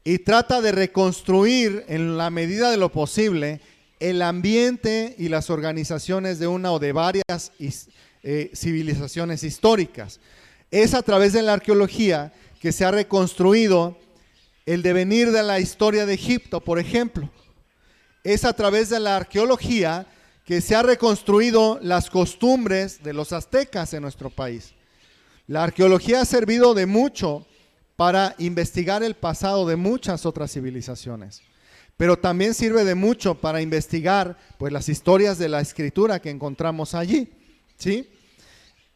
y trata de reconstruir en la medida de lo posible el ambiente y las organizaciones de una o de varias civilizaciones históricas. Es a través de la arqueología que se ha reconstruido el devenir de la historia de Egipto, por ejemplo. Es a través de la arqueología que se ha reconstruido las costumbres de los aztecas en nuestro país. La arqueología ha servido de mucho para investigar el pasado de muchas otras civilizaciones, pero también sirve de mucho para investigar pues, las historias de la Escritura que encontramos allí, ¿sí?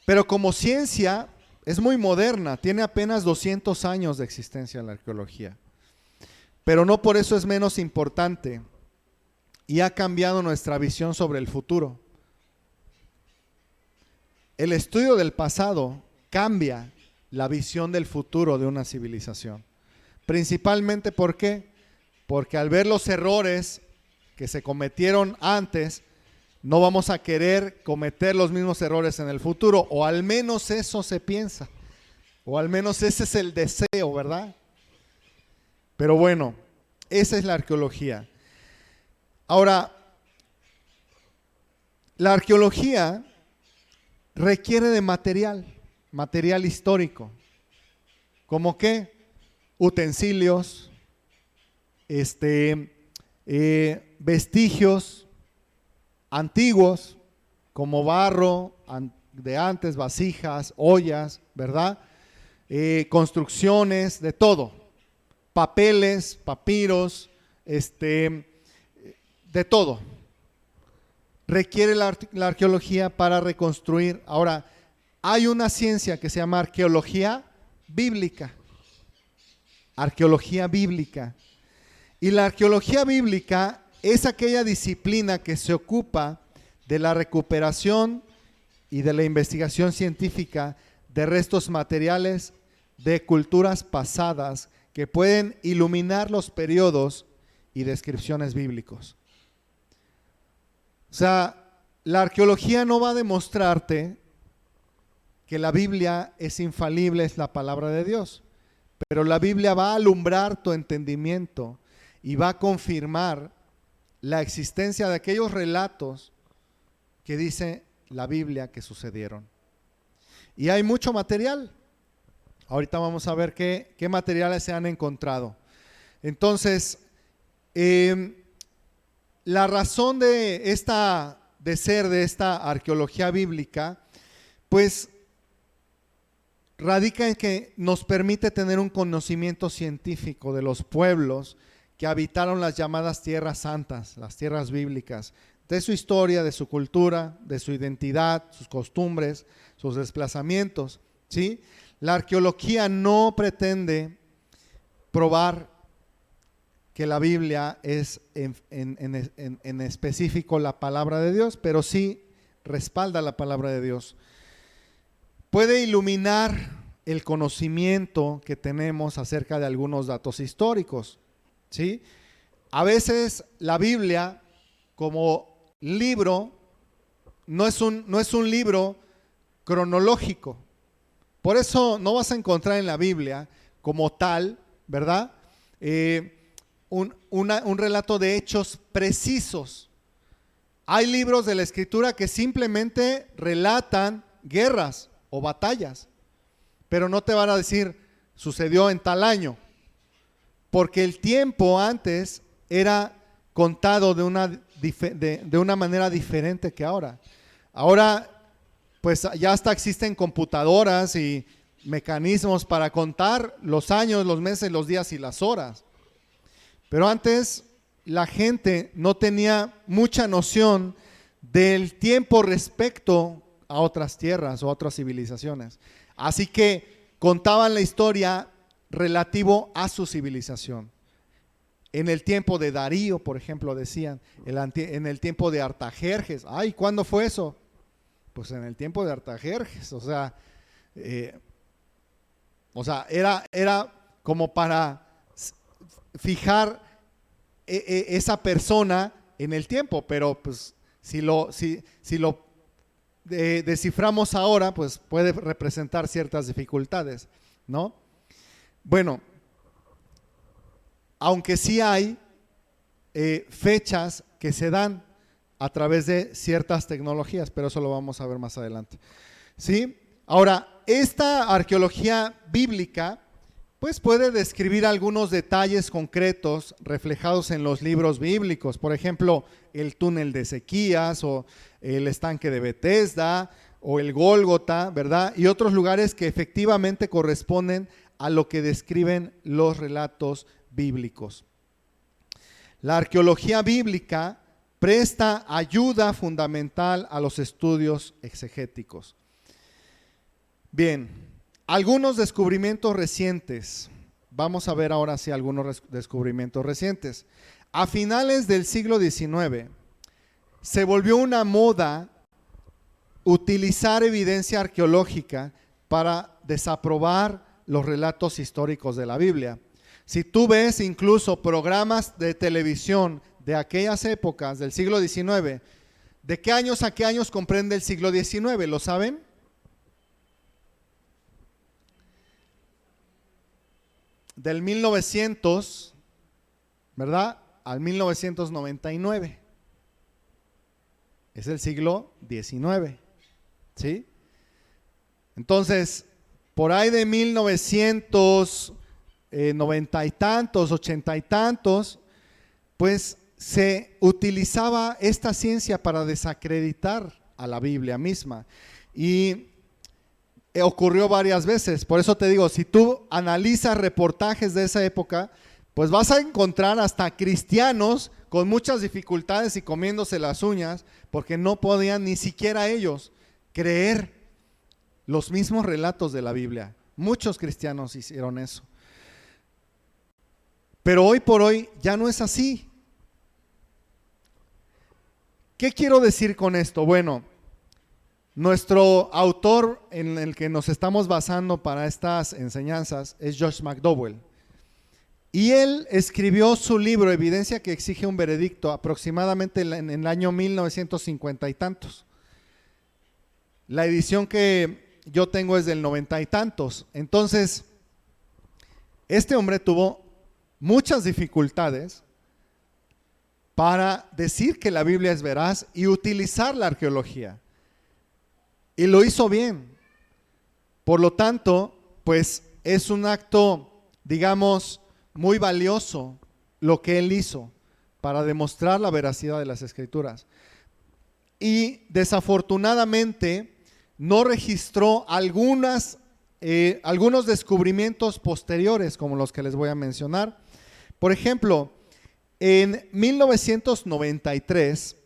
Pero como ciencia es muy moderna, tiene apenas 200 años de existencia la arqueología, pero no por eso es menos importante y ha cambiado nuestra visión sobre el futuro. El estudio del pasado cambia la visión del futuro de una civilización. Principalmente, ¿por qué? Porque al ver los errores que se cometieron antes, no vamos a querer cometer los mismos errores en el futuro, o al menos eso se piensa, o al menos ese es el deseo, ¿verdad? Pero bueno, esa es la arqueología. Ahora, la arqueología requiere de material histórico. ¿Cómo qué? Utensilios, vestigios antiguos, como barro de antes, vasijas, ollas, ¿verdad? Construcciones, de todo. Papeles, papiros, de todo. Requiere la arqueología para reconstruir. Ahora, hay una ciencia que se llama arqueología bíblica. Arqueología bíblica. Y la arqueología bíblica es aquella disciplina que se ocupa de la recuperación y de la investigación científica de restos materiales de culturas pasadas que pueden iluminar los periodos y descripciones bíblicos. O sea, la arqueología no va a demostrarte que la Biblia es infalible, es la palabra de Dios, pero la Biblia va a alumbrar tu entendimiento y va a confirmar la existencia de aquellos relatos que dice la Biblia que sucedieron. Y hay mucho material. Ahorita vamos a ver qué materiales se han encontrado. Entonces, la razón de esta arqueología bíblica, pues radica en que nos permite tener un conocimiento científico de los pueblos que habitaron las llamadas tierras santas, las tierras bíblicas, de su historia, de su cultura, de su identidad, sus costumbres, sus desplazamientos, ¿sí? La arqueología no pretende probar que la Biblia es en específico la palabra de Dios, pero sí respalda la palabra de Dios. Puede iluminar el conocimiento que tenemos acerca de algunos datos históricos, ¿sí? A veces la Biblia como libro no es un libro cronológico. Por eso no vas a encontrar en la Biblia como tal, ¿verdad? Un relato de hechos precisos. Hay libros de la Escritura que simplemente relatan guerras o batallas, pero no te van a decir sucedió en tal año, porque el tiempo antes era contado de una manera diferente que ahora. Ahora, pues ya hasta existen computadoras y mecanismos para contar los años, los meses, los días y las horas. Pero antes la gente no tenía mucha noción del tiempo respecto a otras tierras o a otras civilizaciones. Así que contaban la historia relativo a su civilización. En el tiempo de Darío, por ejemplo, decían, en el tiempo de Artajerjes. Ay, ¿cuándo fue eso? Pues en el tiempo de Artajerjes. O sea, era como para fijar esa persona en el tiempo, pero pues si lo desciframos ahora, pues puede representar ciertas dificultades, ¿no? Bueno, aunque sí hay fechas que se dan a través de ciertas tecnologías, pero eso lo vamos a ver más adelante, ¿sí? Ahora, esta arqueología bíblica pues puede describir algunos detalles concretos reflejados en los libros bíblicos. Por ejemplo, el túnel de Ezequías o el estanque de Betesda o el Gólgota, ¿verdad? Y otros lugares que efectivamente corresponden a lo que describen los relatos bíblicos. La arqueología bíblica presta ayuda fundamental a los estudios exegéticos. Bien, algunos descubrimientos recientes. Vamos a ver ahora sí algunos descubrimientos recientes. A finales del siglo XIX se volvió una moda utilizar evidencia arqueológica para desaprobar los relatos históricos de la Biblia. Si tú ves incluso programas de televisión de aquellas épocas, del siglo XIX, ¿de qué años a qué años comprende el siglo XIX? ¿Lo saben? Del 1900, ¿verdad?, al 1999. Es el siglo XIX, ¿sí? Entonces, por ahí de 1990 y tantos, 80 y tantos, pues se utilizaba esta ciencia para desacreditar a la Biblia misma. Y ocurrió varias veces. Por eso te digo, si tú analizas reportajes de esa época, pues vas a encontrar hasta cristianos con muchas dificultades y comiéndose las uñas, porque no podían ni siquiera ellos creer los mismos relatos de la Biblia. Muchos cristianos hicieron eso. Pero hoy por hoy ya no es así. ¿Qué quiero decir con esto? Bueno, nuestro autor en el que nos estamos basando para estas enseñanzas es Josh McDowell. Y él escribió su libro Evidencia que exige un veredicto aproximadamente en el año 1950 y tantos. La edición que yo tengo es del 90 y tantos. Entonces, este hombre tuvo muchas dificultades para decir que la Biblia es veraz y utilizar la arqueología. Y lo hizo bien. Por lo tanto, pues es un acto, digamos, muy valioso lo que él hizo para demostrar la veracidad de las Escrituras. Y desafortunadamente no registró algunos descubrimientos posteriores como los que les voy a mencionar. Por ejemplo, en 1993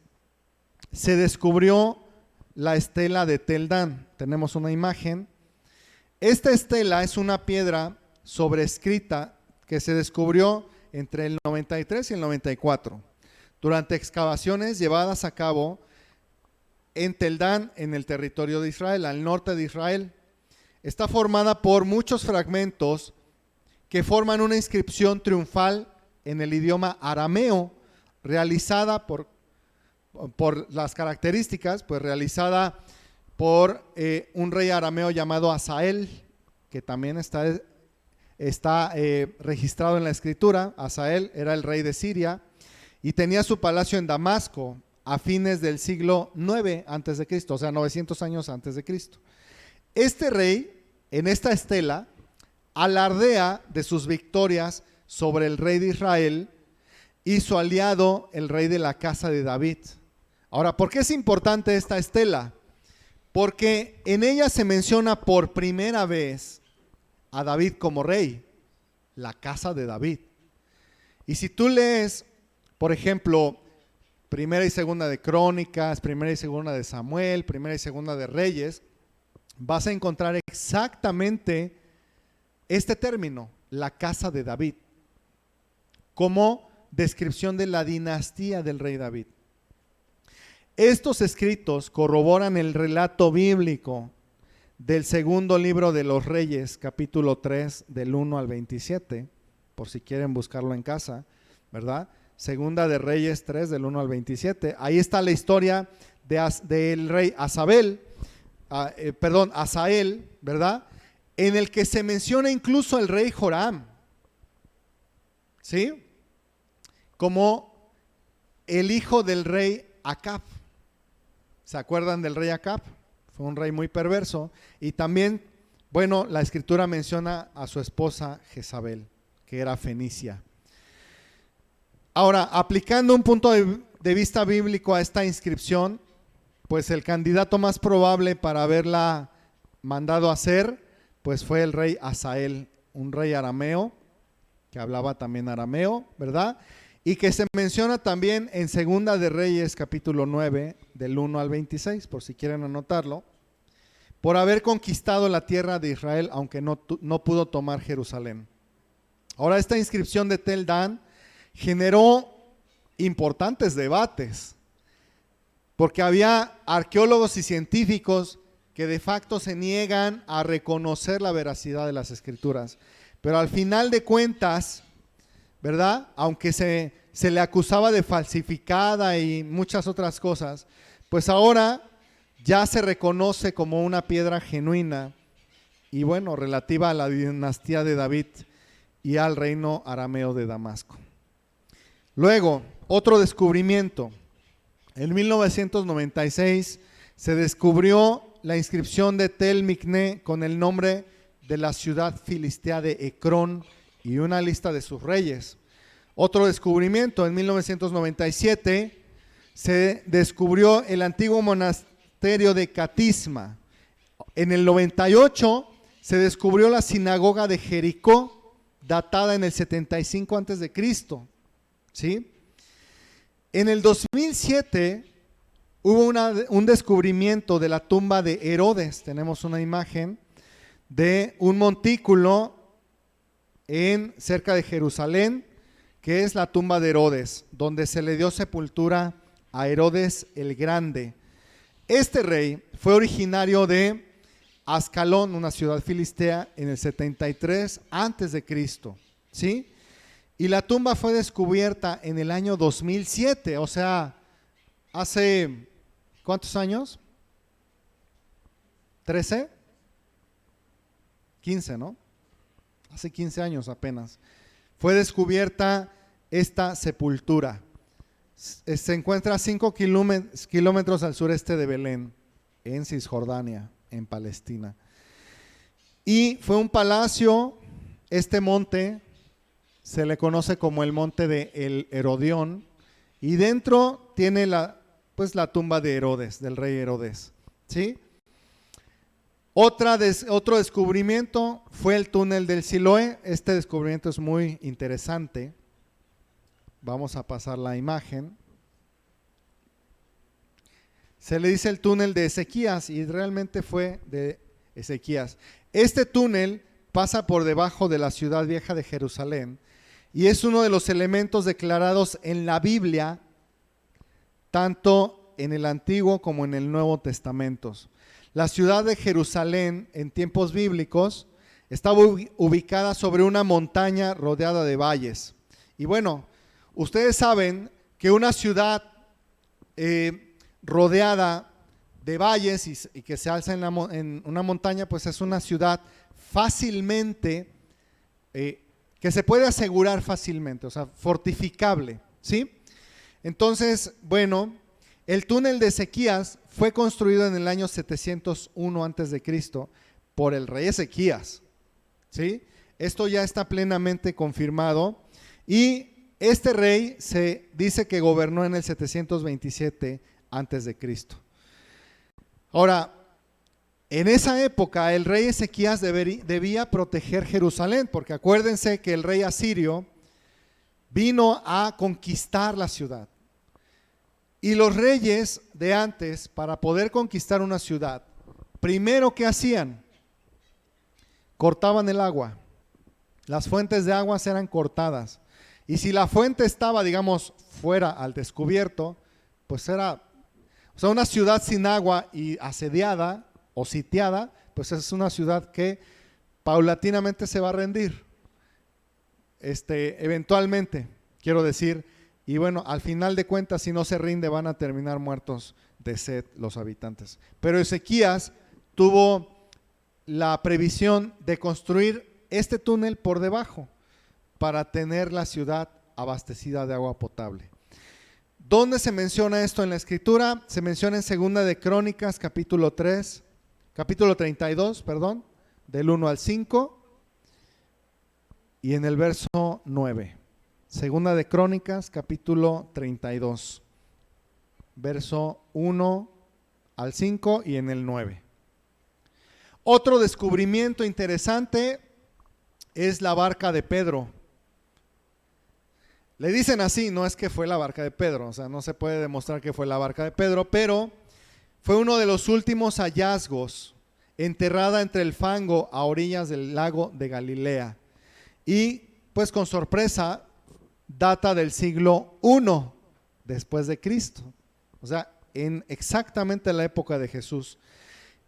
se descubrió la estela de Tel Dan. Tenemos una imagen. Esta estela es una piedra sobrescrita que se descubrió entre el 93 y el 94 durante excavaciones llevadas a cabo en Tel Dan, en el territorio de Israel, al norte de Israel. Está formada por muchos fragmentos que forman una inscripción triunfal en el idioma arameo, realizada por las características, pues realizada por un rey arameo llamado Hazael, que también está registrado en la escritura. Hazael era el rey de Siria y tenía su palacio en Damasco a fines del siglo IX antes de Cristo, o sea, 900 años antes de Cristo. Este rey, en esta estela, alardea de sus victorias sobre el rey de Israel y su aliado, el rey de la casa de David. Ahora, ¿por qué es importante esta estela? Porque en ella se menciona por primera vez a David como rey, la casa de David. Y si tú lees, por ejemplo, Primera y Segunda de Crónicas, Primera y Segunda de Samuel, Primera y Segunda de Reyes, vas a encontrar exactamente este término, la casa de David, como descripción de la dinastía del rey David. Estos escritos corroboran el relato bíblico del segundo libro de los Reyes, capítulo 3, del 1 al 27, por si quieren buscarlo en casa, ¿verdad? Segunda de Reyes 3, del 1 al 27. Ahí está la historia del rey Hazael, ¿verdad? En el que se menciona incluso el rey Joram, ¿sí? Como el hijo del rey Acab. ¿Se acuerdan del rey Acab? Fue un rey muy perverso. Y también, bueno, la escritura menciona a su esposa Jezabel, que era fenicia. Ahora, aplicando un punto de vista bíblico a esta inscripción, pues el candidato más probable para haberla mandado a hacer, pues fue el rey Hazael, un rey arameo, que hablaba también arameo, ¿verdad? Y que se menciona también en Segunda de Reyes, capítulo 9, del 1 al 26, por si quieren anotarlo, por haber conquistado la tierra de Israel, aunque no pudo tomar Jerusalén. Ahora, esta inscripción de Tel Dan generó importantes debates, porque había arqueólogos y científicos que de facto se niegan a reconocer la veracidad de las escrituras. Pero al final de cuentas, ¿verdad? Aunque se se le acusaba de falsificada y muchas otras cosas, pues ahora ya se reconoce como una piedra genuina y bueno, relativa a la dinastía de David y al reino arameo de Damasco. Luego, otro descubrimiento. En 1996 se descubrió la inscripción de Tel Mikne con el nombre de la ciudad filistea de Ecrón y una lista de sus reyes. Otro descubrimiento, en 1997 se descubrió el antiguo monasterio de Catisma. En el 98 se descubrió la sinagoga de Jericó, datada en el 75 a.C., ¿sí? En el 2007 hubo un descubrimiento de la tumba de Herodes. Tenemos una imagen de un montículo cerca de Jerusalén, que es la tumba de Herodes, donde se le dio sepultura a Herodes el Grande. Este rey fue originario de Ascalón, una ciudad filistea, en el 73 antes de Cristo, ¿sí? Y la tumba fue descubierta en el año 2007, o sea, hace ¿cuántos años? ¿13? 15, ¿no? Hace 15 años apenas. Fue descubierta esta sepultura. Se encuentra a 5 kilómetros al sureste de Belén, en Cisjordania, en Palestina. Y fue un palacio, este monte se le conoce como el monte de el Herodión, y dentro tiene la tumba de Herodes, del rey Herodes, ¿sí? Otro descubrimiento fue el túnel del Siloé. Este descubrimiento es muy interesante. Vamos a pasar la imagen. Se le dice el túnel de Ezequías y realmente fue de Ezequías. Este túnel pasa por debajo de la ciudad vieja de Jerusalén y es uno de los elementos declarados en la Biblia, tanto en el Antiguo como en el Nuevo Testamento. La ciudad de Jerusalén en tiempos bíblicos estaba ubicada sobre una montaña rodeada de valles. Y bueno, ustedes saben que una ciudad rodeada de valles y que se alza en una montaña, pues es una ciudad fácilmente, que se puede asegurar fácilmente, o sea, fortificable, ¿sí? Entonces, bueno, el túnel de Ezequías fue construido en el año 701 a.C. por el rey Ezequías, ¿sí? Esto ya está plenamente confirmado y este rey se dice que gobernó en el 727 a.C. Ahora, en esa época el rey Ezequías debía proteger Jerusalén, porque acuérdense que el rey asirio vino a conquistar la ciudad. Y los reyes de antes, para poder conquistar una ciudad, primero ¿qué hacían? Cortaban el agua. Las fuentes de aguas eran cortadas. Y si la fuente estaba, digamos, fuera al descubierto, pues era, o sea, una ciudad sin agua y asediada o sitiada, pues es una ciudad que paulatinamente se va a rendir. Eventualmente, quiero decir. Y bueno, al final de cuentas, si no se rinde, van a terminar muertos de sed los habitantes. Pero Ezequías tuvo la previsión de construir este túnel por debajo para tener la ciudad abastecida de agua potable. ¿Dónde se menciona esto en la Escritura? Se menciona en Segunda de Crónicas, capítulo 32, del 1 al 5, y en el verso 9. Segunda de Crónicas, capítulo 32, verso 1 al 5 y en el 9. Otro descubrimiento interesante es la barca de Pedro. Le dicen así, no es que fue la barca de Pedro, o sea, no se puede demostrar que fue la barca de Pedro, pero fue uno de los últimos hallazgos enterrada entre el fango a orillas del lago de Galilea. Y pues con sorpresa, data del siglo I después de Cristo, o sea, en exactamente la época de Jesús.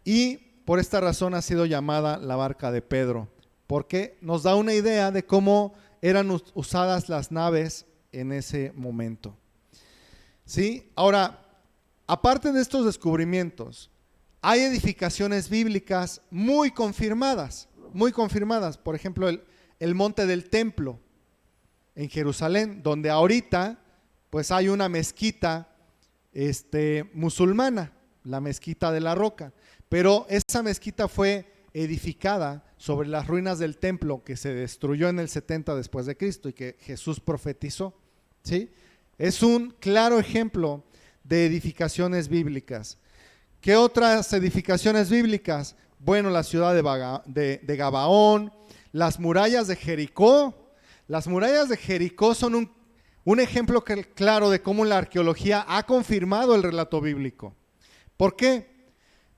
Y por esta razón ha sido llamada la barca de Pedro, porque nos da una idea de cómo eran usadas las naves en ese momento. ¿Sí? Ahora, aparte de estos descubrimientos, hay edificaciones bíblicas muy confirmadas. Por ejemplo, el monte del templo en Jerusalén, donde ahorita pues hay una mezquita musulmana, la mezquita de la Roca, pero esa mezquita fue edificada sobre las ruinas del templo que se destruyó en el 70 después de Cristo y que Jesús profetizó, ¿sí? Es un claro ejemplo de edificaciones bíblicas. ¿Qué otras edificaciones bíblicas? Bueno, la ciudad de Gabaón, las murallas de Jericó. Las murallas de Jericó son un ejemplo claro de cómo la arqueología ha confirmado el relato bíblico. ¿Por qué?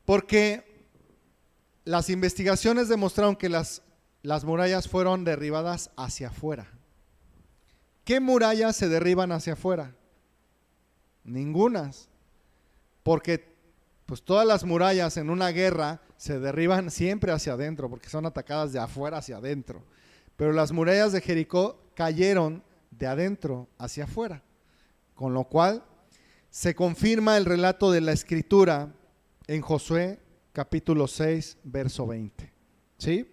Porque las investigaciones demostraron que las murallas fueron derribadas hacia afuera. ¿Qué murallas se derriban hacia afuera? Ningunas. Porque pues todas las murallas en una guerra se derriban siempre hacia adentro, porque son atacadas de afuera hacia adentro. Pero las murallas de Jericó cayeron de adentro hacia afuera, con lo cual se confirma el relato de la Escritura en Josué capítulo 6, verso 20. ¿Sí?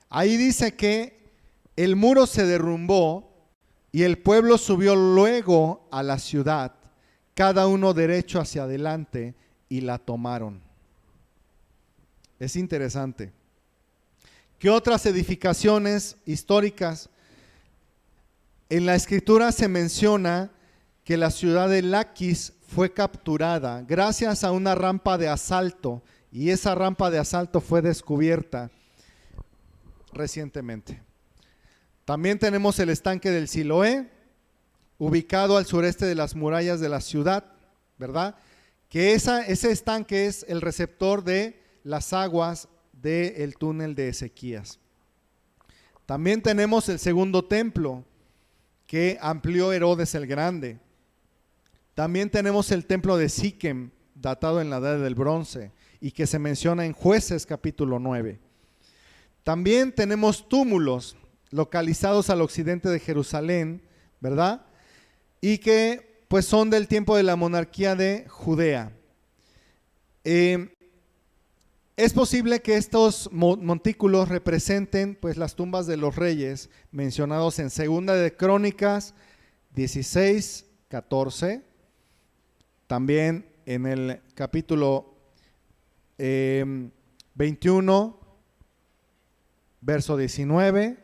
Ahí dice que el muro se derrumbó y el pueblo subió luego a la ciudad, cada uno derecho hacia adelante, y la tomaron. Es interesante. ¿Qué otras edificaciones históricas? En la Escritura se menciona que la ciudad de Laquis fue capturada gracias a una rampa de asalto, y esa rampa de asalto fue descubierta recientemente. También tenemos el estanque del Siloé, ubicado al sureste de las murallas de la ciudad, ¿verdad? Que ese estanque es el receptor de las aguas del túnel de Ezequías. También tenemos el segundo templo que amplió Herodes el Grande. También tenemos el templo de Siquem, datado en la edad del bronce y que se menciona en Jueces capítulo 9. También tenemos túmulos localizados al occidente de Jerusalén, ¿verdad? Y que pues son del tiempo de la monarquía de Judea. Es posible que estos montículos representen pues las tumbas de los reyes mencionados en Segunda de Crónicas 16, 14, también en el capítulo 21, verso 19,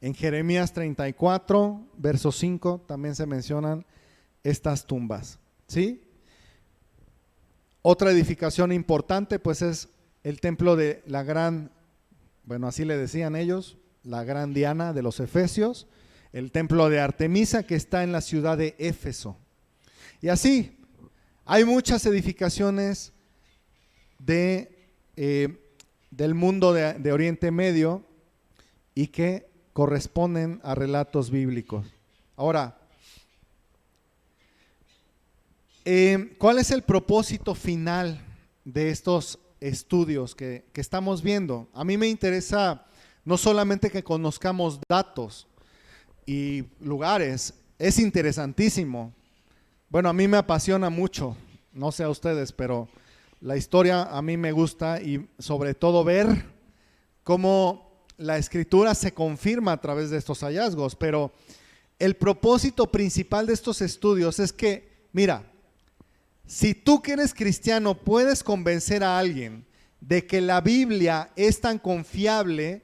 en Jeremías 34, verso 5, también se mencionan estas tumbas, ¿sí? Otra edificación importante pues es el templo de la gran, bueno, así le decían ellos, la gran Diana de los Efesios, el templo de Artemisa que está en la ciudad de Éfeso. Y así, hay muchas edificaciones del mundo de Oriente Medio y que corresponden a relatos bíblicos. Ahora, ¿cuál es el propósito final de estos estudios que estamos viendo? A mí me interesa no solamente que conozcamos datos y lugares, es interesantísimo. Bueno, a mí me apasiona mucho, no sé a ustedes, pero la historia a mí me gusta y sobre todo ver cómo la Escritura se confirma a través de estos hallazgos. Pero el propósito principal de estos estudios es que, mira, si tú que eres cristiano puedes convencer a alguien de que la Biblia es tan confiable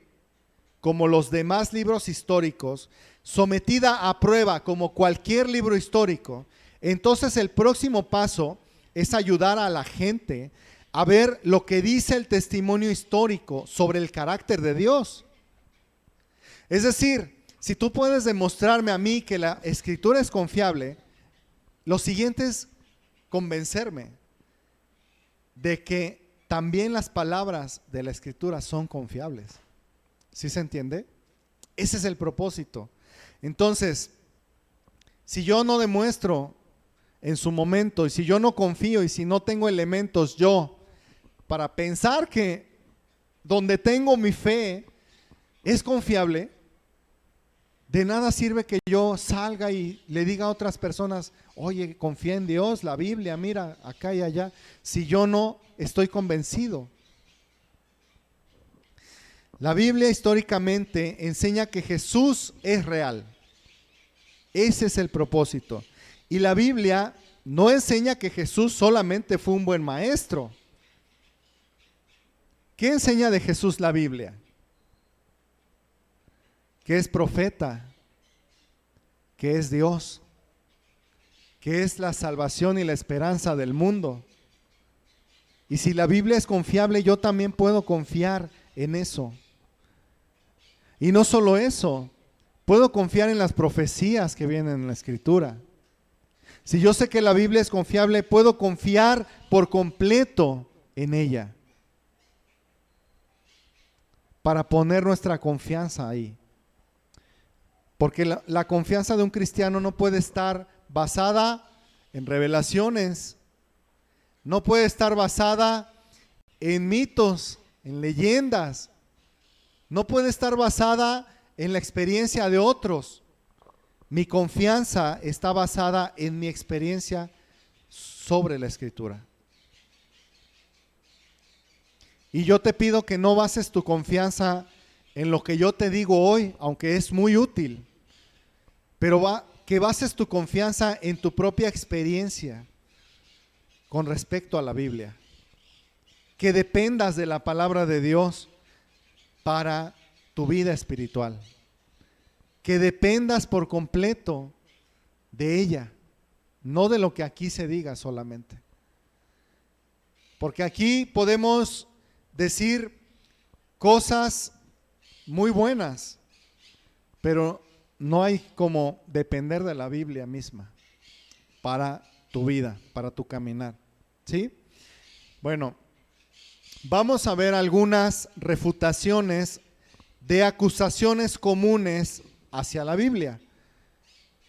como los demás libros históricos, sometida a prueba como cualquier libro histórico, entonces el próximo paso es ayudar a la gente a ver lo que dice el testimonio histórico sobre el carácter de Dios. Es decir, si tú puedes demostrarme a mí que la Escritura es confiable, lo siguiente es convencerme de que también las palabras de la Escritura son confiables. ¿Sí se entiende? Ese es el propósito. Entonces, si yo no demuestro en su momento, y si yo no confío, y si no tengo elementos yo para pensar que donde tengo mi fe es confiable, De nada sirve que yo salga y le diga a otras personas, oye, confía en Dios, la Biblia, mira, acá y allá, si yo no estoy convencido. La Biblia históricamente enseña que Jesús es real. Ese es el propósito. Y la Biblia no enseña que Jesús solamente fue un buen maestro. ¿Qué enseña de Jesús la Biblia? Que es profeta, que es Dios, que es la salvación y la esperanza del mundo. Y si la Biblia es confiable, yo también puedo confiar en eso. Y no solo eso, puedo confiar en las profecías que vienen en la Escritura. Si yo sé que la Biblia es confiable, puedo confiar por completo en ella, para poner nuestra confianza ahí. Porque la confianza de un cristiano no puede estar basada en revelaciones, no puede estar basada en mitos, en leyendas, no puede estar basada en la experiencia de otros. Mi confianza está basada en mi experiencia sobre la Escritura. Y yo te pido que no bases tu confianza en lo que yo te digo hoy, aunque es muy útil, pero que bases tu confianza en tu propia experiencia con respecto a la Biblia. Que dependas de la palabra de Dios para tu vida espiritual. Que dependas por completo de ella, no de lo que aquí se diga solamente. Porque aquí podemos decir cosas muy buenas, pero no hay como depender de la Biblia misma para tu vida, para tu caminar, ¿sí? Bueno, vamos a ver algunas refutaciones de acusaciones comunes hacia la Biblia.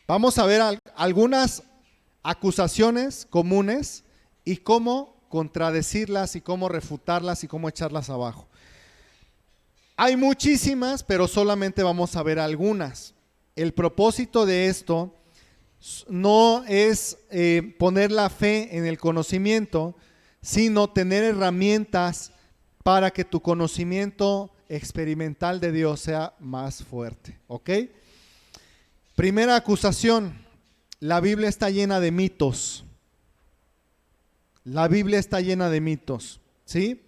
Vamos a ver algunas acusaciones comunes y cómo contradecirlas y cómo refutarlas y cómo echarlas abajo. Hay muchísimas, pero solamente vamos a ver algunas. El propósito de esto no es poner la fe en el conocimiento, sino tener herramientas para que tu conocimiento experimental de Dios sea más fuerte, ¿ok? Primera acusación: la Biblia está llena de mitos. La Biblia está llena de mitos, ¿sí?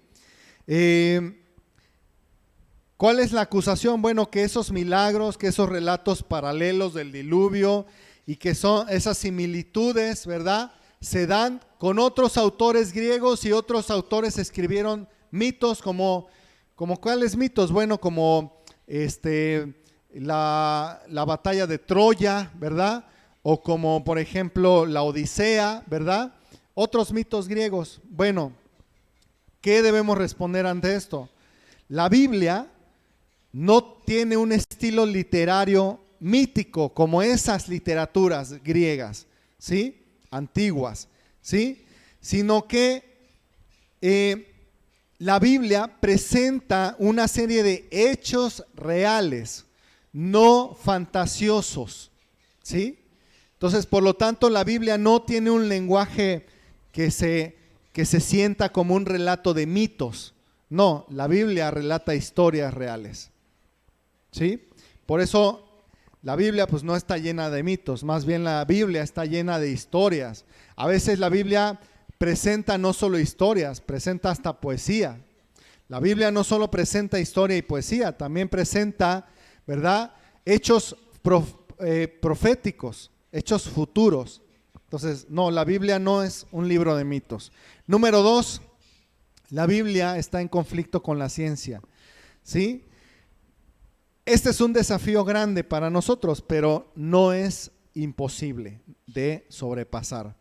¿Cuál es la acusación? Bueno, que esos milagros, que esos relatos paralelos del diluvio y que son esas similitudes, ¿verdad?, se dan con otros autores griegos y otros autores escribieron mitos como ¿cuáles mitos? Bueno, como la batalla de Troya, ¿verdad? O como por ejemplo la Odisea, ¿verdad? Otros mitos griegos. Bueno, ¿qué debemos responder ante esto? La Biblia no tiene un estilo literario mítico como esas literaturas griegas, ¿sí?, antiguas, ¿sí?, sino que la Biblia presenta una serie de hechos reales, no fantasiosos, ¿sí? Entonces, por lo tanto, la Biblia no tiene un lenguaje que se sienta como un relato de mitos. No, la Biblia relata historias reales, ¿sí? Por eso la Biblia pues no está llena de mitos, más bien la Biblia está llena de historias. A veces la Biblia presenta no solo historias, presenta hasta poesía. La Biblia no solo presenta historia y poesía, también presenta, ¿verdad?, hechos proféticos, hechos futuros. Entonces, no, la Biblia no es un libro de mitos. Número 2, la Biblia está en conflicto con la ciencia, ¿sí? Este es un desafío grande para nosotros, pero no es imposible de sobrepasar.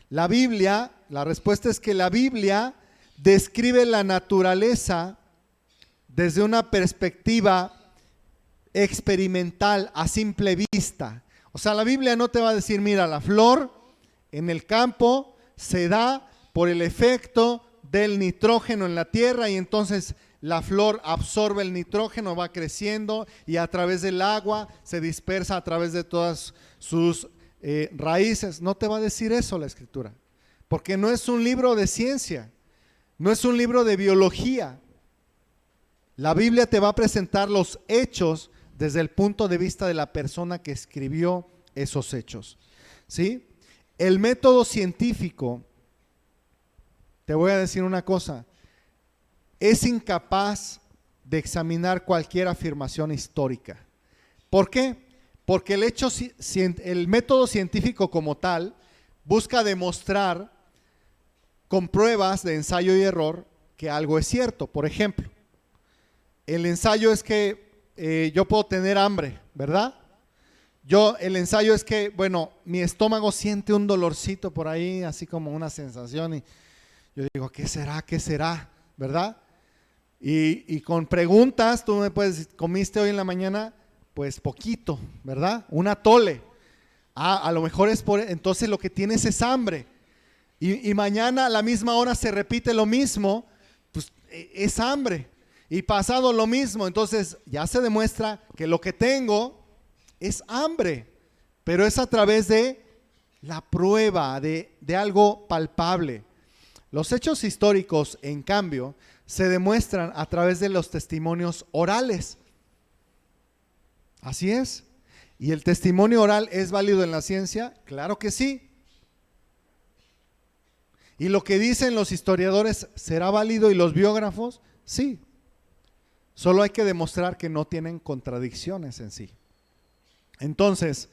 La Biblia, la respuesta es que la Biblia describe la naturaleza desde una perspectiva experimental a simple vista. O sea, la Biblia no te va a decir, mira, la flor en el campo se da por el efecto del nitrógeno en la tierra y entonces la flor absorbe el nitrógeno, va creciendo y a través del agua se dispersa a través de todas sus raíces. No te va a decir eso la Escritura, porque no es un libro de ciencia, no es un libro de biología. La Biblia te va a presentar los hechos desde el punto de vista de la persona que escribió esos hechos, ¿sí? El método científico, te voy a decir una cosa, es incapaz de examinar cualquier afirmación histórica. ¿Por qué? Porque el método científico como tal busca demostrar con pruebas de ensayo y error que algo es cierto. Por ejemplo, el ensayo es que yo puedo tener hambre, ¿verdad? El ensayo es que, bueno, mi estómago siente un dolorcito por ahí, así como una sensación, y yo digo, ¿qué será? ¿Qué será? ¿Verdad? Y con preguntas, tú me puedes decir, ¿comiste hoy en la mañana? Pues poquito, ¿verdad? Un atole. A lo mejor entonces lo que tienes es hambre. Y mañana a la misma hora se repite lo mismo, pues es hambre. Y pasado lo mismo, entonces ya se demuestra que lo que tengo es hambre, pero es a través de la prueba, de algo palpable. Los hechos históricos, en cambio, se demuestran a través de los testimonios orales. Así es. ¿Y el testimonio oral es válido en la ciencia? Claro que sí. ¿Y lo que dicen los historiadores será válido y los biógrafos? Sí. Solo hay que demostrar que no tienen contradicciones en sí. Entonces,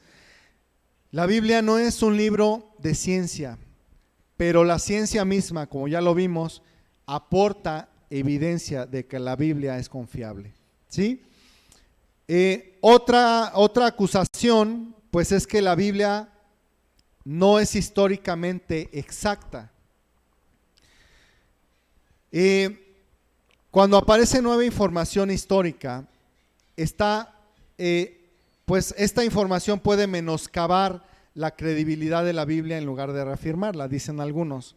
la Biblia no es un libro de ciencia, pero la ciencia misma, como ya lo vimos, aporta evidencia de que la Biblia es confiable, ¿sí? Otra acusación, pues es que la Biblia no es históricamente exacta. Cuando aparece nueva información histórica, pues esta información puede menoscabar la credibilidad de la Biblia en lugar de reafirmarla, dicen algunos.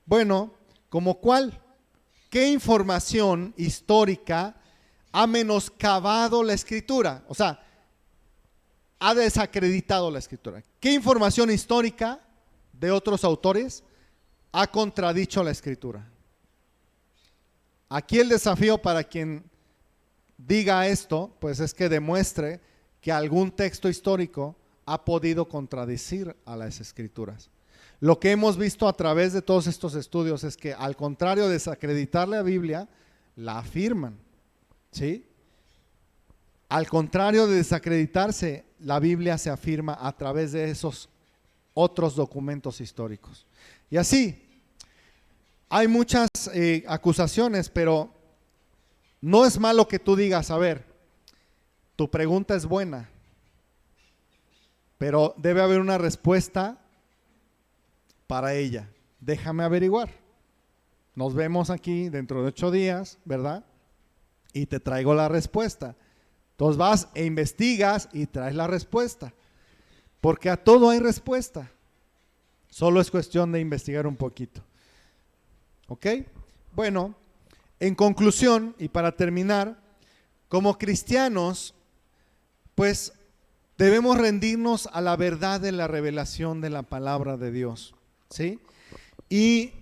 Bueno, ¿como cuál? ¿Qué información histórica ha menoscabado la Escritura? O sea, ha desacreditado la Escritura. ¿Qué información histórica de otros autores ha contradicho la Escritura? Aquí el desafío para quien diga esto, pues es que demuestre que algún texto histórico ha podido contradecir a las Escrituras. Lo que hemos visto a través de todos estos estudios es que, al contrario de desacreditar la Biblia, la afirman, ¿sí? Al contrario de desacreditarse, la Biblia se afirma a través de esos otros documentos históricos. Y así, hay muchas acusaciones, pero no es malo que tú digas, a ver, tu pregunta es buena, pero debe haber una respuesta para ella. Déjame averiguar. Nos vemos aquí dentro de 8 días, ¿verdad? Y te traigo la respuesta. Entonces vas e investigas y traes la respuesta. Porque a todo hay respuesta. Solo es cuestión de investigar un poquito. ¿Ok? Bueno, en conclusión y para terminar, como cristianos, pues debemos rendirnos a la verdad de la revelación de la palabra de Dios, ¿sí? Y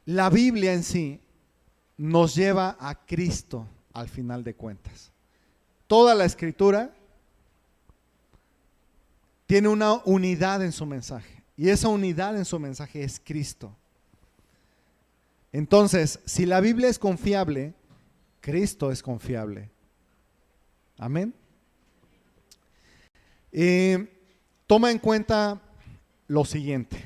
la Biblia en sí nos lleva a Cristo al final de cuentas. Toda la Escritura tiene una unidad en su mensaje, y esa unidad en su mensaje es Cristo. Entonces, si la Biblia es confiable, Cristo es confiable. Amén. Toma en cuenta lo siguiente.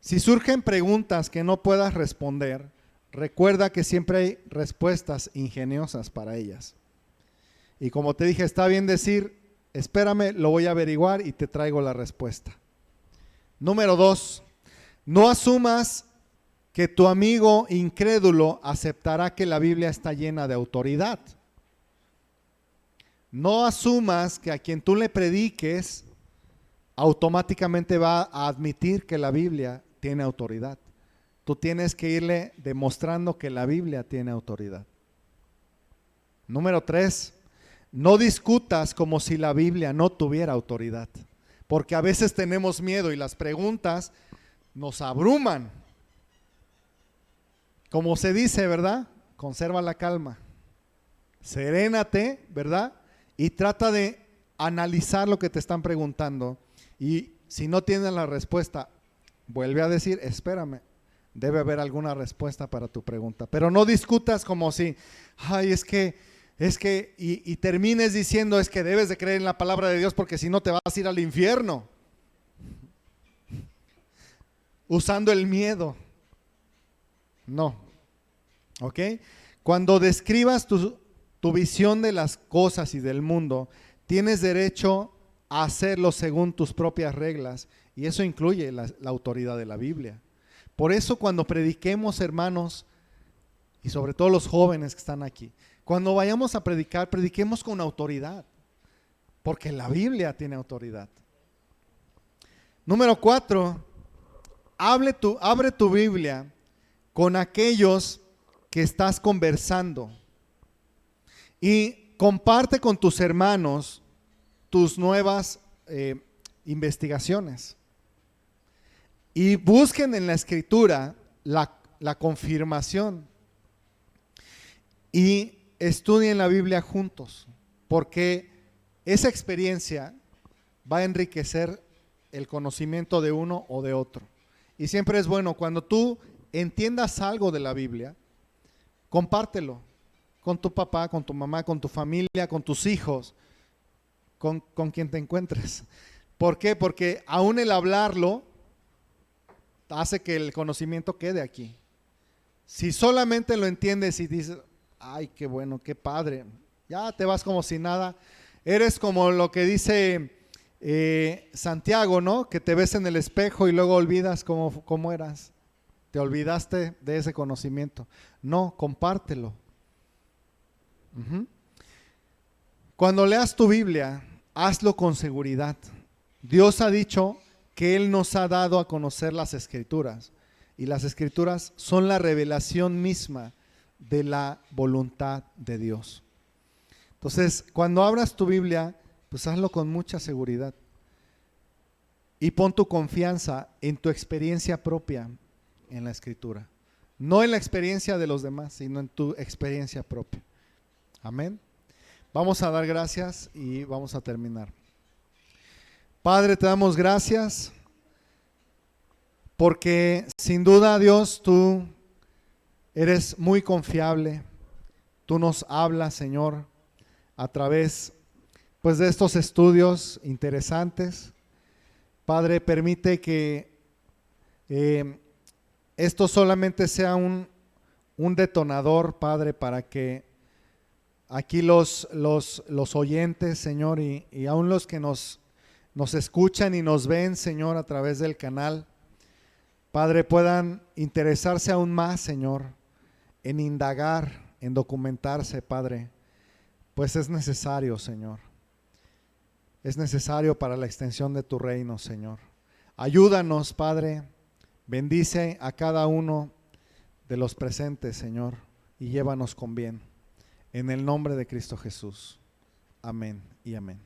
Si surgen preguntas que no puedas responder, recuerda que siempre hay respuestas ingeniosas para ellas. Y como te dije, está bien decir, espérame, lo voy a averiguar y te traigo la respuesta. Número 2, no asumas que tu amigo incrédulo aceptará que la Biblia está llena de autoridad. No asumas que a quien tú le prediques automáticamente va a admitir que la Biblia tiene autoridad. tú tienes que irle demostrando que la Biblia tiene autoridad. Número 3, no discutas como si la Biblia no tuviera autoridad, porque a veces tenemos miedo y las preguntas nos abruman. Como se dice, ¿verdad? Conserva la calma, serénate, ¿verdad? Y trata de analizar lo que te están preguntando, y si no tienes la respuesta, vuelve a decir, espérame, debe haber alguna respuesta para tu pregunta, pero no discutas como si, ay, y termines diciendo, es que debes de creer en la palabra de Dios porque si no te vas a ir al infierno, usando el miedo. No, ¿ok? Cuando describas tu visión de las cosas y del mundo, tienes derecho a hacerlo según tus propias reglas, y eso incluye la autoridad de la Biblia. Por eso cuando prediquemos, hermanos, y sobre todo los jóvenes que están aquí, cuando vayamos a predicar, prediquemos con autoridad, porque la Biblia tiene autoridad. Número 4, abre tu Biblia con aquellos que estás conversando y comparte con tus hermanos tus nuevas investigaciones. Y busquen en la Escritura la confirmación y estudien la Biblia juntos, porque esa experiencia va a enriquecer el conocimiento de uno o de otro. Y siempre es bueno, cuando tú entiendas algo de la Biblia, compártelo con tu papá, con tu mamá, con tu familia, con tus hijos, con quien te encuentres. ¿Por qué? Porque aún el hablarlo hace que el conocimiento quede aquí. Si solamente lo entiendes y dices, ay, qué bueno, qué padre, ya te vas como si nada, eres como lo que dice Santiago, ¿no? Que te ves en el espejo y luego olvidas cómo eras, te olvidaste de ese conocimiento. No, compártelo. Cuando leas tu Biblia, hazlo con seguridad. Dios ha dicho que Él nos ha dado a conocer las Escrituras, y las Escrituras son la revelación misma de la voluntad de Dios. Entonces, cuando abras tu Biblia, pues hazlo con mucha seguridad y pon tu confianza en tu experiencia propia en la Escritura, no en la experiencia de los demás, sino en tu experiencia propia. Amén. Vamos a dar gracias y vamos a terminar. Padre, te damos gracias porque sin duda, Dios, tú eres muy confiable. Tú nos hablas, Señor, a través pues de estos estudios interesantes. Padre, permite que esto solamente sea un detonador, Padre, para que aquí los oyentes, Señor, y aún los que nos escuchan y nos ven, Señor, a través del canal, Padre, puedan interesarse aún más, Señor, en indagar, en documentarse, Padre, pues es necesario, Señor. Es necesario para la extensión de tu reino, Señor. Ayúdanos, Padre, bendice a cada uno de los presentes, Señor, y llévanos con bien. En el nombre de Cristo Jesús. Amén y amén.